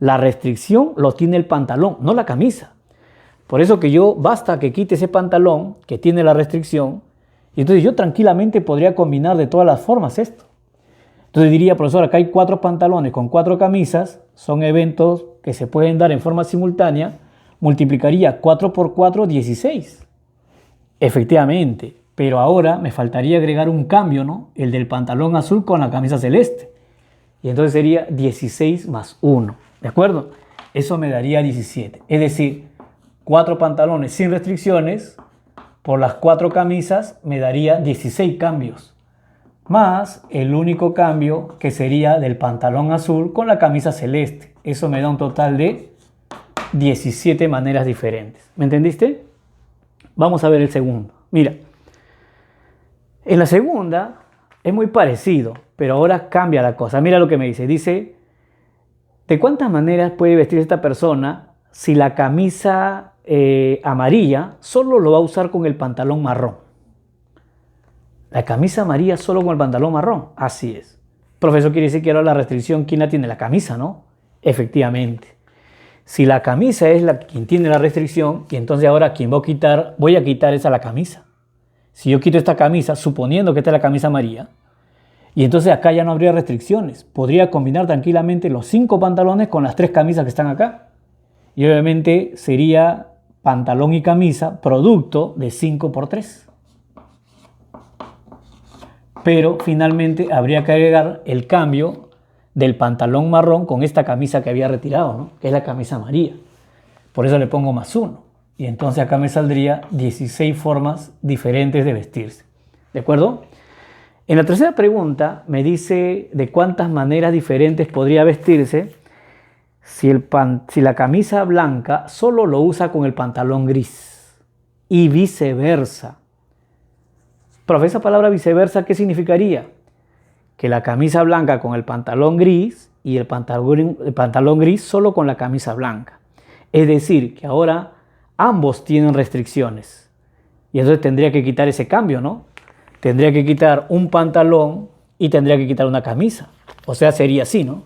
La restricción lo tiene el pantalón, no la camisa. Por eso que yo, basta que quite ese pantalón que tiene la restricción, y entonces yo tranquilamente podría combinar de todas las formas esto. Entonces diría, profesor, acá hay 4 pantalones con 4 camisas, son eventos que se pueden dar en forma simultánea, multiplicaría 4 por 4, 16. Efectivamente, pero ahora me faltaría agregar un cambio, ¿no? El del pantalón azul con la camisa celeste. Y entonces sería 16 más 1. ¿De acuerdo? Eso me daría 17. Es decir, 4 pantalones sin restricciones por las 4 camisas me daría 16 cambios. Más el único cambio que sería del pantalón azul con la camisa celeste. Eso me da un total de 17 maneras diferentes. ¿Me entendiste? Vamos a ver el segundo. Mira, en la segunda Es muy parecido, pero ahora cambia la cosa. Mira lo que me dice. Dice, ¿de cuántas maneras puede vestir esta persona si la camisa amarilla solo lo va a usar con el pantalón marrón? La camisa amarilla solo con el pantalón marrón. Así es. Profesor, quiere decir que ahora la restricción, ¿quién la tiene? La camisa, ¿no? Efectivamente. Si la camisa es quien tiene la restricción, y entonces ahora quien voy a quitar esa la camisa. Si yo quito esta camisa, suponiendo que esta es la camisa amarilla, y entonces acá ya no habría restricciones. Podría combinar tranquilamente los 5 pantalones con las 3 camisas que están acá. Y obviamente sería pantalón y camisa producto de 5 por 3. Pero finalmente habría que agregar el cambio del pantalón marrón con esta camisa que había retirado, ¿no? Que es la camisa amarilla. Por eso le pongo más 1. Y entonces acá me saldría 16 formas diferentes de vestirse. ¿De acuerdo? En la tercera pregunta me dice de cuántas maneras diferentes podría vestirse si la camisa blanca solo lo usa con el pantalón gris y viceversa. Profe, esa palabra viceversa, ¿qué significaría? Que la camisa blanca con el pantalón gris y el pantalón gris solo con la camisa blanca. Es decir, que ahora ambos tienen restricciones. Y entonces tendría que quitar ese cambio, ¿no? Tendría que quitar un pantalón y tendría que quitar una camisa. O sea, sería así, ¿no?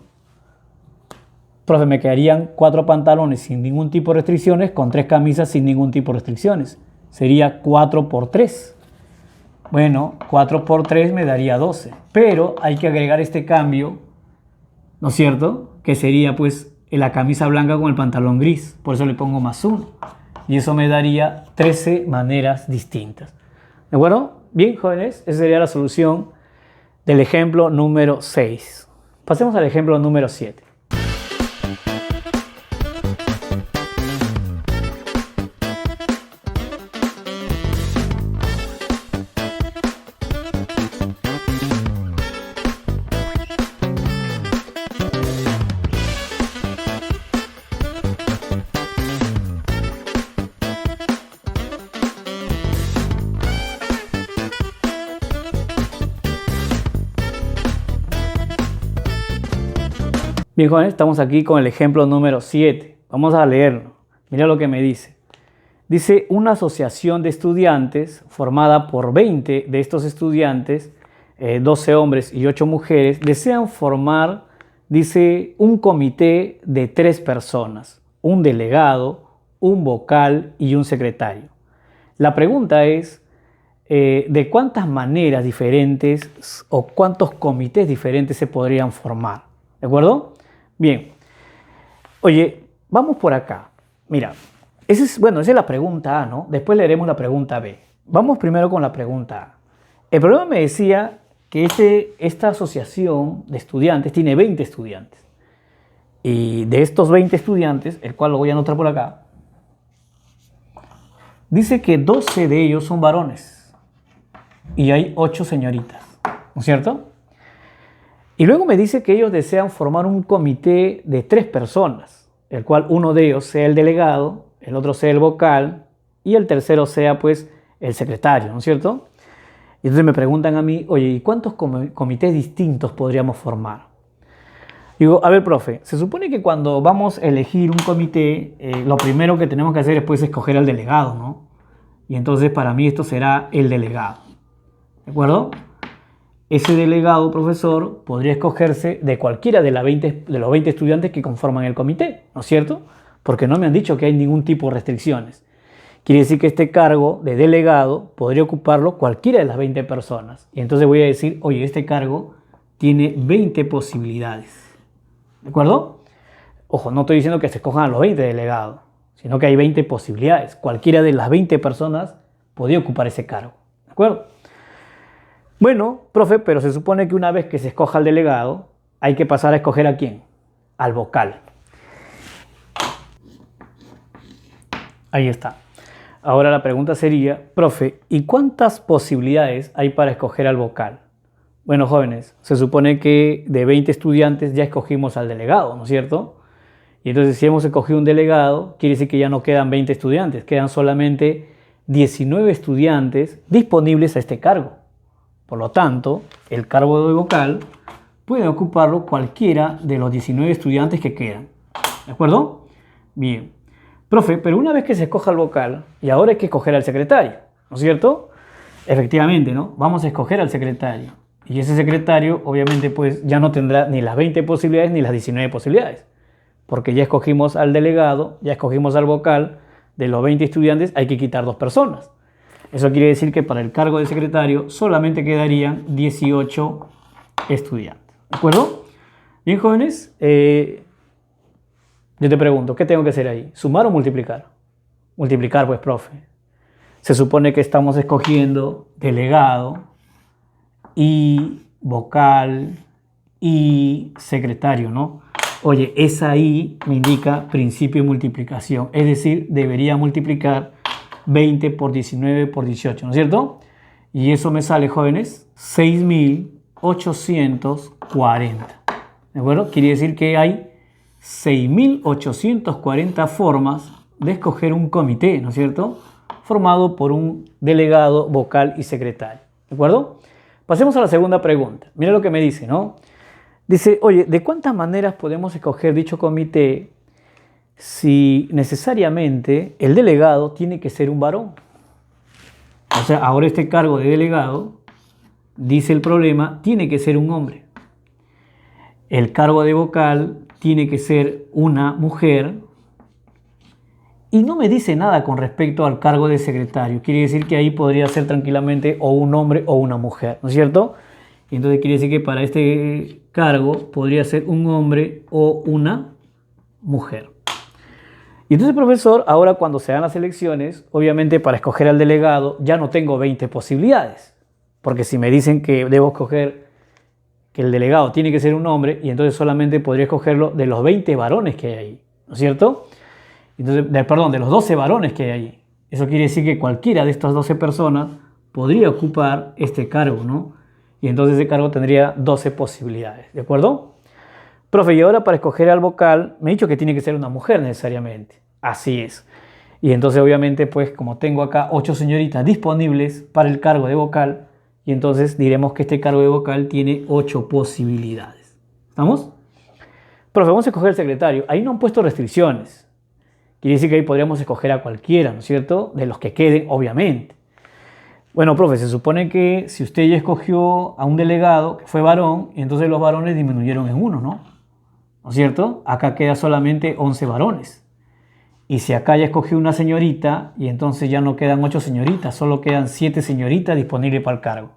Profe, me quedarían 4 pantalones sin ningún tipo de restricciones con 3 camisas sin ningún tipo de restricciones. Sería 4 por 3. Bueno, 4 por 3 me daría 12. Pero hay que agregar este cambio, ¿no es cierto? Que sería pues la camisa blanca con el pantalón gris. Por eso le pongo más 1. Y eso me daría 13 maneras distintas. ¿De acuerdo? Bien, jóvenes, esa sería la solución del ejemplo número 6. Pasemos al ejemplo número 7. Bien, jóvenes, estamos aquí con el ejemplo número 7. Vamos a leerlo. Mira lo que me dice. Dice, una asociación de estudiantes formada por 20 de estos estudiantes, 12 hombres y 8 mujeres, desean formar, dice, un comité de 3 personas, un delegado, un vocal y un secretario. La pregunta es, ¿de cuántas maneras diferentes o cuántos comités diferentes se podrían formar? ¿De acuerdo? Bien, oye, vamos por acá. Mira, esa es la pregunta A, ¿no? Después leeremos la pregunta B. Vamos primero con la pregunta A. El problema me decía que esta asociación de estudiantes tiene 20 estudiantes. Y de estos 20 estudiantes, el cual lo voy a anotar por acá, dice que 12 de ellos son varones y hay 8 señoritas, ¿no es cierto? Y luego me dice que ellos desean formar un comité de 3 personas, el cual uno de ellos sea el delegado, el otro sea el vocal y el tercero sea pues el secretario, ¿no es cierto? Y entonces me preguntan a mí, oye, ¿y cuántos comités distintos podríamos formar? Digo, a ver, profe, se supone que cuando vamos a elegir un comité, lo primero que tenemos que hacer es pues escoger al delegado, ¿no? Y entonces para mí esto será el delegado, ¿de acuerdo? Ese delegado, profesor, podría escogerse de cualquiera de los 20 estudiantes que conforman el comité, ¿no es cierto? Porque no me han dicho que hay ningún tipo de restricciones. Quiere decir que este cargo de delegado podría ocuparlo cualquiera de las 20 personas. Y entonces voy a decir, oye, este cargo tiene 20 posibilidades. ¿De acuerdo? Ojo, no estoy diciendo que se escojan a los 20 delegados, sino que hay 20 posibilidades. Cualquiera de las 20 personas podría ocupar ese cargo. ¿De acuerdo? Bueno, profe, pero se supone que una vez que se escoja al delegado, hay que pasar a escoger ¿a quién? Al vocal. Ahí está. Ahora la pregunta sería, profe, ¿y cuántas posibilidades hay para escoger al vocal? Bueno, jóvenes, se supone que de 20 estudiantes ya escogimos al delegado, ¿no es cierto? Y entonces si hemos escogido un delegado, quiere decir que ya no quedan 20 estudiantes, quedan solamente 19 estudiantes disponibles a este cargo. Por lo tanto, el cargo de vocal puede ocuparlo cualquiera de los 19 estudiantes que quedan. ¿De acuerdo? Bien. Profe, pero una vez que se escoja el vocal, y ahora hay que escoger al secretario, ¿no es cierto? Efectivamente, ¿no? Vamos a escoger al secretario. Y ese secretario, obviamente, pues ya no tendrá ni las 20 posibilidades ni las 19 posibilidades. Porque ya escogimos al delegado, ya escogimos al vocal. De los 20 estudiantes hay que quitar 2 personas. Eso quiere decir que para el cargo de secretario solamente quedarían 18 estudiantes. ¿De acuerdo? Bien, jóvenes. Yo te pregunto, ¿qué tengo que hacer ahí? ¿Sumar o multiplicar? Multiplicar, pues, profe. Se supone que estamos escogiendo delegado y vocal y secretario, ¿no? Oye, esa I me indica principio de multiplicación, es decir, debería multiplicar 20 por 19 por 18, ¿no es cierto? Y eso me sale, jóvenes, 6.840. ¿De acuerdo? Quiere decir que hay 6.840 formas de escoger un comité, ¿no es cierto? Formado por un delegado, vocal y secretario. ¿De acuerdo? Pasemos a la segunda pregunta. Mira lo que me dice, ¿no? Dice, oye, ¿de cuántas maneras podemos escoger dicho comité si necesariamente el delegado tiene que ser un varón? O sea, ahora este cargo de delegado, dice el problema, tiene que ser un hombre. El cargo de vocal tiene que ser una mujer. Y no me dice nada con respecto al cargo de secretario. Quiere decir que ahí podría ser tranquilamente o un hombre o una mujer, ¿no es cierto? Y entonces quiere decir que para este cargo podría ser un hombre o una mujer. Y entonces, profesor, ahora cuando se dan las elecciones, obviamente para escoger al delegado ya no tengo 20 posibilidades. Porque si me dicen que debo escoger que el delegado tiene que ser un hombre, y entonces solamente podría escogerlo de los 20 varones que hay ahí, ¿no es cierto? Entonces, de los 12 varones que hay ahí. Eso quiere decir que cualquiera de estas 12 personas podría ocupar este cargo, ¿no? Y entonces ese cargo tendría 12 posibilidades, ¿de acuerdo? Profe, y ahora para escoger al vocal, me he dicho que tiene que ser una mujer necesariamente. Así es. Y entonces obviamente, pues como tengo acá 8 señoritas disponibles para el cargo de vocal, y entonces diremos que este cargo de vocal tiene 8 posibilidades. ¿Estamos? Profe, vamos a escoger el secretario. Ahí no han puesto restricciones. Quiere decir que ahí podríamos escoger a cualquiera, ¿no es cierto? De los que queden, obviamente. Bueno, profe, se supone que si usted ya escogió a un delegado que fue varón, entonces los varones disminuyeron en 1, ¿no? ¿No es cierto? Acá queda solamente 11 varones. Y si acá ya escogió una señorita, y entonces ya no quedan 8 señoritas, solo quedan 7 señoritas disponibles para el cargo.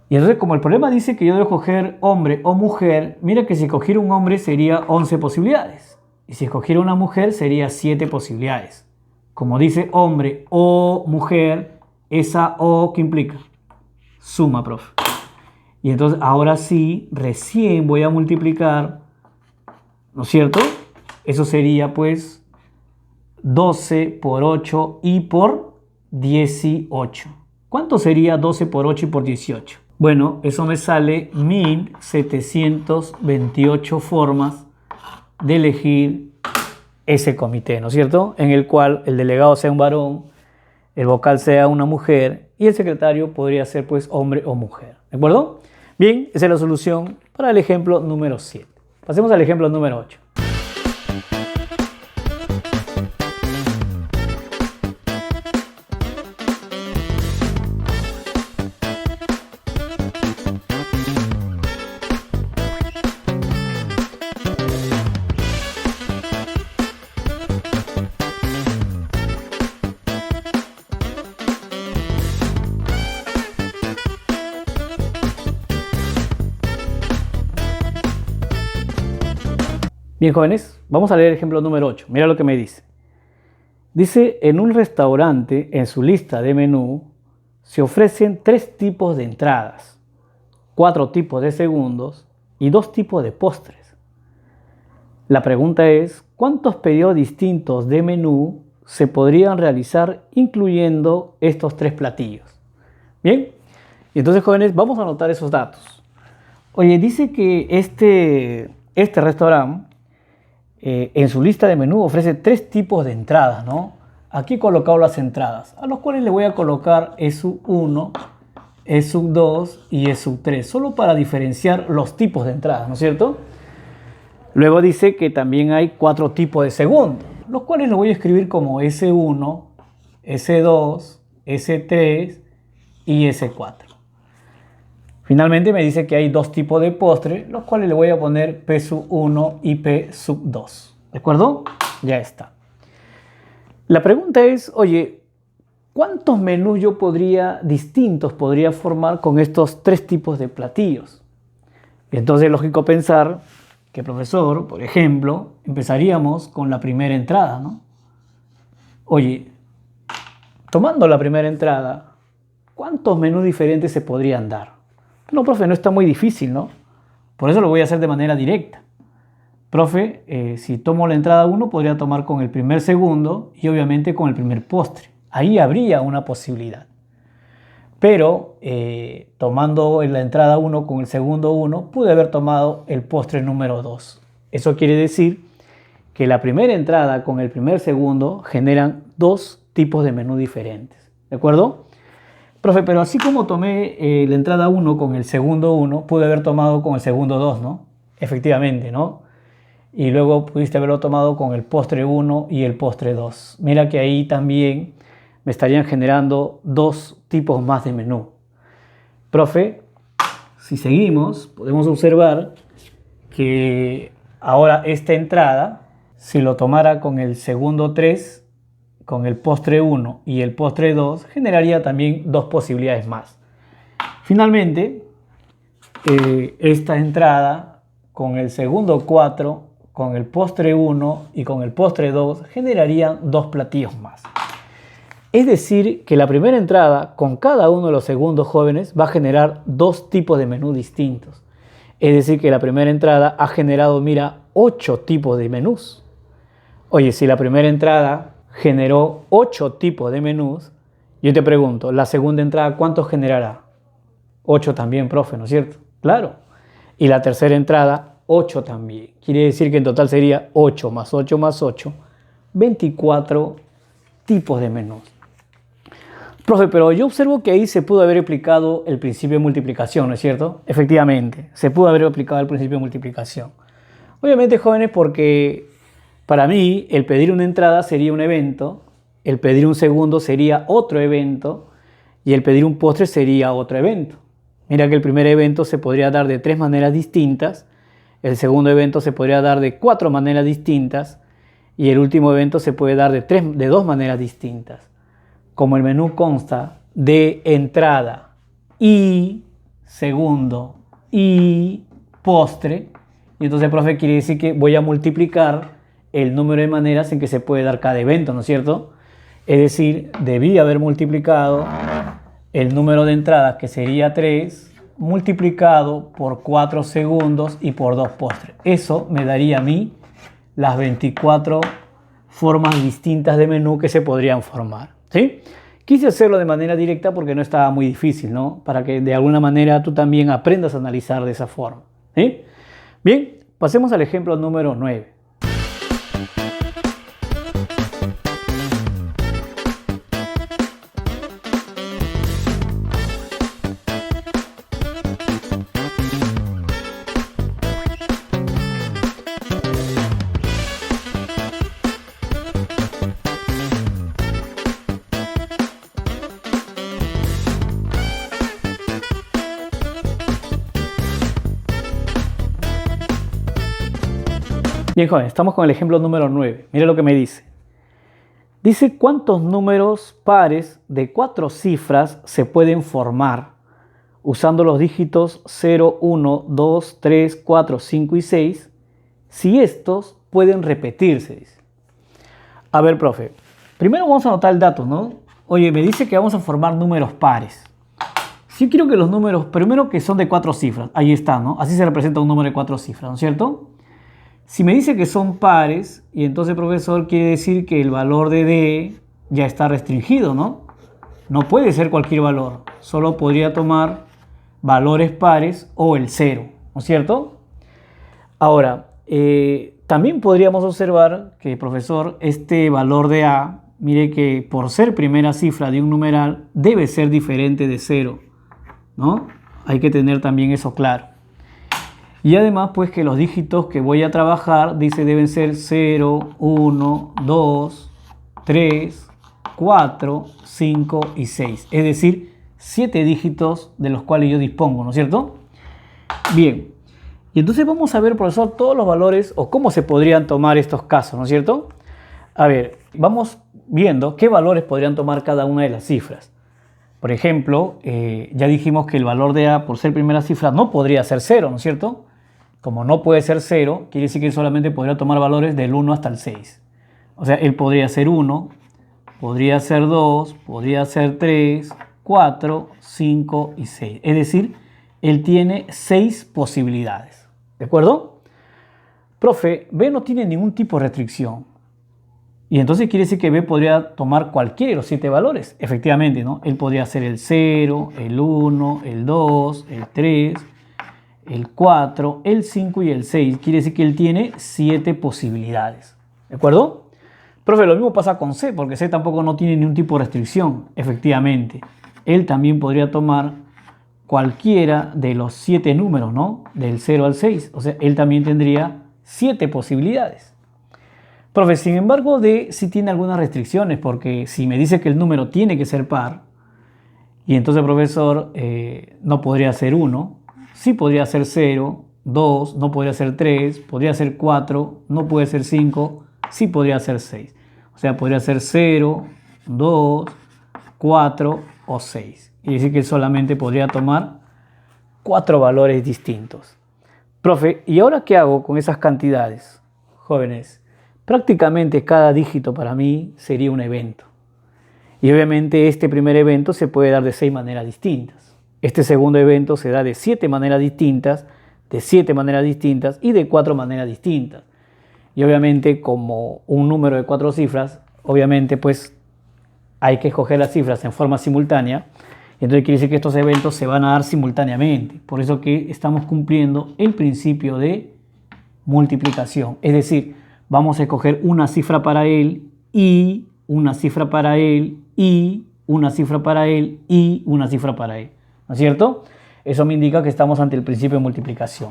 Y entonces, como el problema dice que yo debo escoger hombre o mujer, mira que si escogiera un hombre sería 11 posibilidades. Y si escogiera una mujer sería 7 posibilidades. Como dice hombre o mujer, esa O, ¿qué implica? Suma, profe. Y entonces ahora sí, recién voy a multiplicar, ¿no es cierto? Eso sería pues 12 por 8 y por 18. ¿Cuánto sería 12 por 8 y por 18? Bueno, eso me sale 1728 formas de elegir ese comité, ¿no es cierto? En el cual el delegado sea un varón, el vocal sea una mujer y el secretario podría ser pues hombre o mujer. ¿De acuerdo? Bien, esa es la solución para el ejemplo número 7. Pasemos al ejemplo número 8. Bien, jóvenes, vamos a leer el ejemplo número 8. Mira lo que me dice. Dice, en un restaurante, en su lista de menú, se ofrecen 3 tipos de entradas, 4 tipos de segundos y 2 tipos de postres. La pregunta es, ¿cuántos pedidos distintos de menú se podrían realizar incluyendo estos 3 platillos? Bien, y entonces, jóvenes, vamos a anotar esos datos. Oye, dice que este restaurante en su lista de menú ofrece 3 tipos de entradas, ¿no? Aquí he colocado las entradas, a los cuales le voy a colocar SU1, E sub 2 y E sub 3, solo para diferenciar los tipos de entradas, ¿no es cierto? Luego dice que también hay 4 tipos de segundo, los cuales los voy a escribir como S1, S2, S3 y S4. Finalmente me dice que hay 2 tipos de postre, los cuales le voy a poner P sub 1 y P sub 2. ¿De acuerdo? Ya está. La pregunta es, oye, ¿cuántos menús distintos podría formar con estos 3 tipos de platillos? Y entonces es lógico pensar que, profesor, por ejemplo, empezaríamos con la primera entrada, ¿no? Oye, tomando la primera entrada, ¿cuántos menús diferentes se podrían dar? No, profe, no está muy difícil, ¿no? Por eso lo voy a hacer de manera directa. Profe, si tomo la entrada 1, podría tomar con el primer segundo y obviamente con el primer postre. Ahí habría una posibilidad. Pero tomando la entrada 1 con el segundo 1, pude haber tomado el postre número 2. Eso quiere decir que la primera entrada con el primer segundo generan 2 tipos de menú diferentes. ¿De acuerdo? Profe, pero así como tomé la entrada 1 con el segundo 1, pude haber tomado con el segundo 2, ¿no? Efectivamente, ¿no? Y luego pudiste haberlo tomado con el postre 1 y el postre 2. Mira que ahí también me estarían generando 2 tipos más de menú. Profe, si seguimos, podemos observar que ahora esta entrada, si lo tomara con el segundo 3, con el postre 1 y el postre 2, generaría también 2 posibilidades más. Finalmente, esta entrada con el segundo 4, con el postre 1 y con el postre 2 generarían 2 platillos más. Es decir, que la primera entrada con cada uno de los segundos jóvenes va a generar 2 tipos de menú distintos. Es decir, que la primera entrada ha generado, mira, 8 tipos de menús. Oye, si la primera entrada generó 8 tipos de menús, yo te pregunto, ¿la segunda entrada cuántos generará? 8 también, profe, ¿no es cierto? Claro. Y la tercera entrada, 8 también. Quiere decir que en total sería 8 más 8 más 8, 24 tipos de menús. Profe, pero yo observo que ahí se pudo haber aplicado el principio de multiplicación, ¿no es cierto? Efectivamente, se pudo haber aplicado el principio de multiplicación. Obviamente, jóvenes, porque para mí el pedir una entrada sería un evento, el pedir un segundo sería otro evento y el pedir un postre sería otro evento. Mira que el primer evento se podría dar de 3 maneras distintas, el segundo evento se podría dar de 4 maneras distintas y el último evento se puede dar de 2 maneras distintas. Como el menú consta de entrada y segundo y postre, y entonces, profe, quiere decir que voy a multiplicar el número de maneras en que se puede dar cada evento, ¿no es cierto? Es decir, debí haber multiplicado el número de entradas, que sería 3, multiplicado por 4 segundos y por 2 postres. Eso me daría a mí las 24 formas distintas de menú que se podrían formar, ¿sí? Quise hacerlo de manera directa porque no estaba muy difícil, ¿no? Para que de alguna manera tú también aprendas a analizar de esa forma, ¿sí? Bien, pasemos al ejemplo número 9. Bien, joven, estamos con el ejemplo número 9. Mira lo que me dice. Dice cuántos números pares de 4 cifras se pueden formar usando los dígitos 0, 1, 2, 3, 4, 5 y 6 si estos pueden repetirse. Dice. A ver, profe, primero vamos a anotar el dato, ¿no? Oye, me dice que vamos a formar números pares. Si yo quiero que los números, primero que son de 4 cifras, ahí está, ¿no? Así se representa un número de 4 cifras, ¿no es cierto? Si me dice que son pares, y entonces, profesor, quiere decir que el valor de D ya está restringido, ¿no? No puede ser cualquier valor, solo podría tomar valores pares o el 0, ¿no es cierto? Ahora, también podríamos observar que, profesor, este valor de A, mire que por ser primera cifra de un numeral, debe ser diferente de 0. ¿no? Hay que tener también eso claro. Y además, pues que los dígitos que voy a trabajar, dice, deben ser 0, 1, 2, 3, 4, 5 y 6. Es decir, 7 dígitos de los cuales yo dispongo, ¿no es cierto? Bien. Y entonces vamos a ver, profesor, todos los valores o cómo se podrían tomar estos casos, ¿no es cierto? A ver, vamos viendo qué valores podrían tomar cada una de las cifras. Por ejemplo, ya dijimos que el valor de A, por ser primera cifra, no podría ser 0, ¿no es cierto? Como no puede ser 0, quiere decir que él solamente podría tomar valores del 1 hasta el 6. O sea, él podría ser 1, podría ser 2, podría ser 3, 4, 5 y 6. Es decir, él tiene 6 posibilidades. ¿De acuerdo? Profe, B no tiene ningún tipo de restricción. Y entonces quiere decir que B podría tomar cualquiera de los 7 valores. Efectivamente, ¿no? Él podría ser el 0, el 1, el 2, el 3, el 4, el 5 y el 6. Quiere decir que él tiene 7 posibilidades. ¿De acuerdo? Profe, lo mismo pasa con C, porque C tampoco no tiene ningún tipo de restricción. Efectivamente, él también podría tomar cualquiera de los 7 números, ¿no? Del 0 al 6. O sea, él también tendría 7 posibilidades. Profe, sin embargo, D sí tiene algunas restricciones, porque si me dice que el número tiene que ser par, y entonces, profesor, no podría ser 1, sí podría ser 0, 2, no podría ser 3, podría ser 4, no puede ser 5, sí podría ser 6. O sea, podría ser 0, 2, 4 o 6. Quiere decir que él solamente podría tomar 4 valores distintos. Profe, ¿y ahora qué hago con esas cantidades? Jóvenes, prácticamente cada dígito para mí sería un evento. Y obviamente este primer evento se puede dar de 6 maneras distintas. Este segundo evento se da de 7 maneras distintas, de 7 maneras distintas y de 4 maneras distintas. Y obviamente como un número de 4 cifras, obviamente pues hay que escoger las cifras en forma simultánea. Entonces quiere decir que estos eventos se van a dar simultáneamente. Por eso que estamos cumpliendo el principio de multiplicación. Es decir, vamos a escoger una cifra para él y una cifra para él y una cifra para él y una cifra para él. ¿No es cierto? Eso me indica que estamos ante el principio de multiplicación.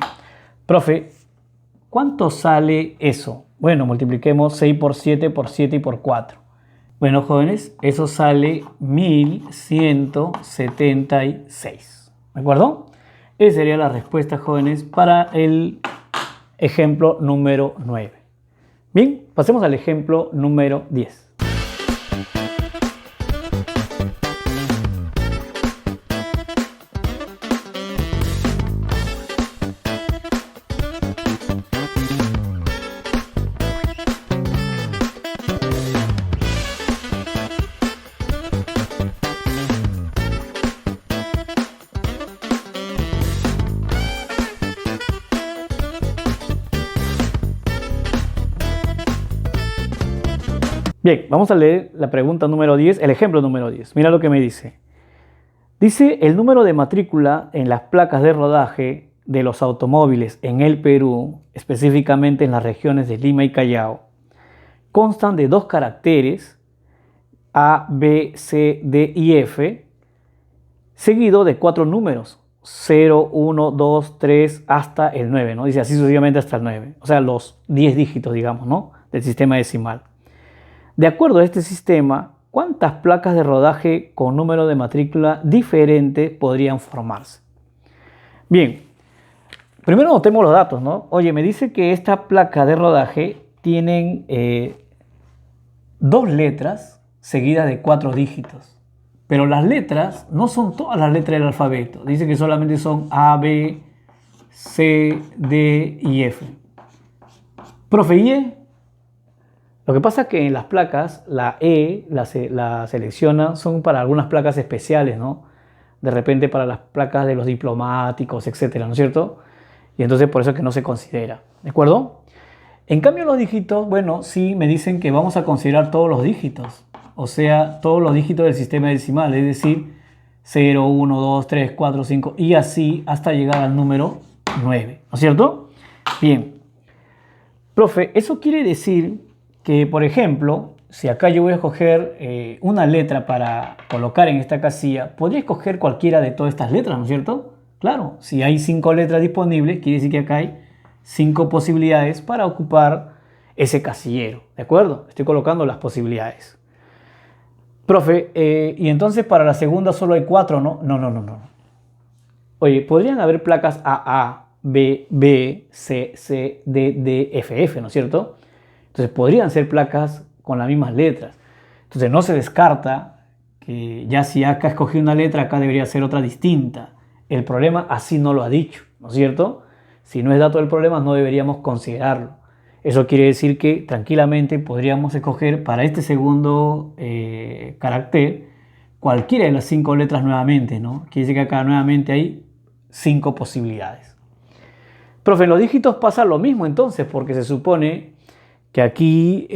Profe, ¿cuánto sale eso? Bueno, multipliquemos 6 por 7 por 7 y por 4. Bueno, jóvenes, eso sale 1176. ¿De acuerdo? Esa sería la respuesta, jóvenes, para el ejemplo número 9. Bien, pasemos al ejemplo número 10. Bien, vamos a leer la pregunta número 10, el ejemplo número 10. Mira lo que me dice. Dice, el número de matrícula en las placas de rodaje de los automóviles en el Perú, específicamente en las regiones de Lima y Callao, constan de 2 caracteres, A, B, C, D y F, seguido de 4 números, 0, 1, 2, 3, hasta el 9, ¿no? Dice así sucesivamente hasta el 9, o sea, los 10 dígitos, digamos, ¿no? Del sistema decimal. De acuerdo a este sistema, ¿cuántas placas de rodaje con número de matrícula diferente podrían formarse? Bien, primero notemos los datos, ¿no? Oye, me dice que esta placa de rodaje tienen 2 letras seguidas de 4 dígitos. Pero las letras no son todas las letras del alfabeto. Dice que solamente son A, B, C, D y F. Profe, ¿y E? Lo que pasa es que en las placas, la E la selecciona, son para algunas placas especiales, ¿no? De repente para las placas de los diplomáticos, etcétera, ¿no es cierto? Y entonces por eso es que no se considera, ¿de acuerdo? En cambio los dígitos, bueno, sí me dicen que vamos a considerar todos los dígitos, o sea, todos los dígitos del sistema decimal, es decir, 0, 1, 2, 3, 4, 5 y así hasta llegar al número 9, ¿no es cierto? Bien, profe, eso quiere decir que, por ejemplo, si acá yo voy a escoger una letra para colocar en esta casilla, podría escoger cualquiera de todas estas letras, ¿no es cierto? Claro, si hay 5 letras disponibles, quiere decir que acá hay 5 posibilidades para ocupar ese casillero, ¿de acuerdo? Estoy colocando las posibilidades. Profe, y entonces para la segunda solo hay 4, ¿no? No. Oye, podrían haber placas AA, B, B, C, C, D, D, F, F, ¿no es cierto? Entonces podrían ser placas con las mismas letras. Entonces no se descarta que ya si acá escogí una letra, acá debería ser otra distinta. El problema así no lo ha dicho, ¿no es cierto? Si no es dato del problema, no deberíamos considerarlo. Eso quiere decir que tranquilamente podríamos escoger para este segundo carácter cualquiera de las 5 letras nuevamente, ¿no? Quiere decir que acá nuevamente hay 5 posibilidades. Profe, en los dígitos pasa lo mismo entonces, porque se supone que aquí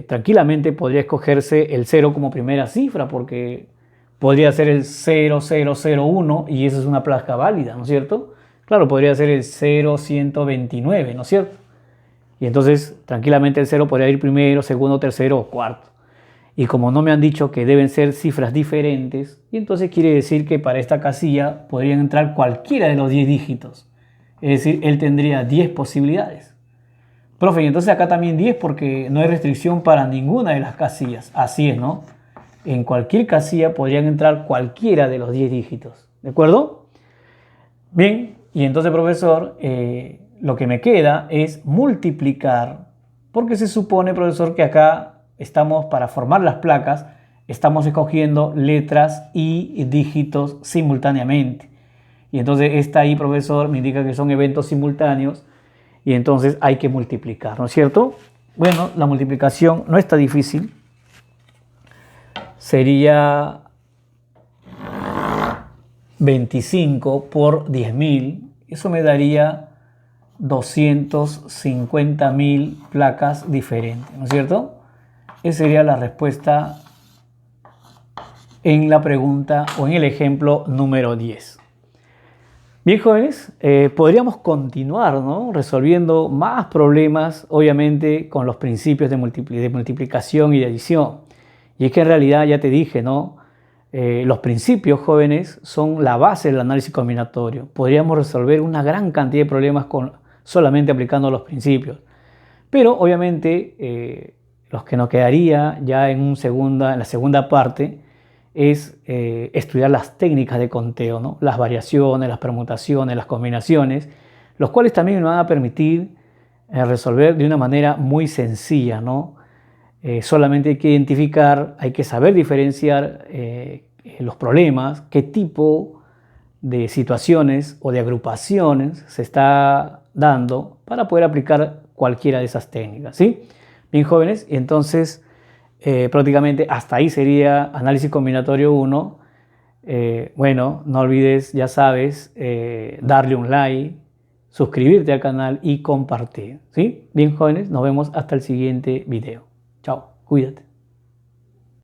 tranquilamente podría escogerse el 0 como primera cifra, porque podría ser el 0001 y esa es una placa válida, ¿no es cierto? Claro, podría ser el 0129, ¿no es cierto? Y entonces tranquilamente el 0 podría ir primero, segundo, tercero o cuarto. Y como no me han dicho que deben ser cifras diferentes, y entonces quiere decir que para esta casilla podrían entrar cualquiera de los 10 dígitos. Es decir, él tendría 10 posibilidades. Profe, y entonces acá también 10 porque no hay restricción para ninguna de las casillas. Así es, ¿no? En cualquier casilla podrían entrar cualquiera de los 10 dígitos. ¿De acuerdo? Bien, y entonces, profesor, lo que me queda es multiplicar, porque se supone, profesor, que acá estamos para formar las placas, estamos escogiendo letras y dígitos simultáneamente. Y entonces esta ahí, profesor, me indica que son eventos simultáneos y entonces hay que multiplicar, ¿no es cierto? Bueno, la multiplicación no está difícil. Sería 25 por 10.000. Eso me daría 250.000 placas diferentes, ¿no es cierto? Esa sería la respuesta en la pregunta o en el ejemplo número 10. Bien, jóvenes, podríamos continuar, ¿no? Resolviendo más problemas, obviamente, con los principios de multiplicación y de adición. Y es que en realidad, ya te dije, ¿no? Los principios, jóvenes, son la base del análisis combinatorio. Podríamos resolver una gran cantidad de problemas solamente aplicando los principios. Pero, obviamente, los que nos quedaría ya en la segunda parte es estudiar las técnicas de conteo, ¿no? Las variaciones, las permutaciones, las combinaciones, los cuales también nos van a permitir resolver de una manera muy sencilla, ¿no? Solamente hay que identificar, hay que saber diferenciar los problemas, qué tipo de situaciones o de agrupaciones se está dando para poder aplicar cualquiera de esas técnicas, ¿sí? Bien, jóvenes, y entonces prácticamente hasta ahí sería análisis combinatorio 1. Bueno, no olvides, ya sabes, darle un like, suscribirte al canal y compartir, ¿sí? Bien, jóvenes, nos vemos hasta el siguiente video. Chao, cuídate.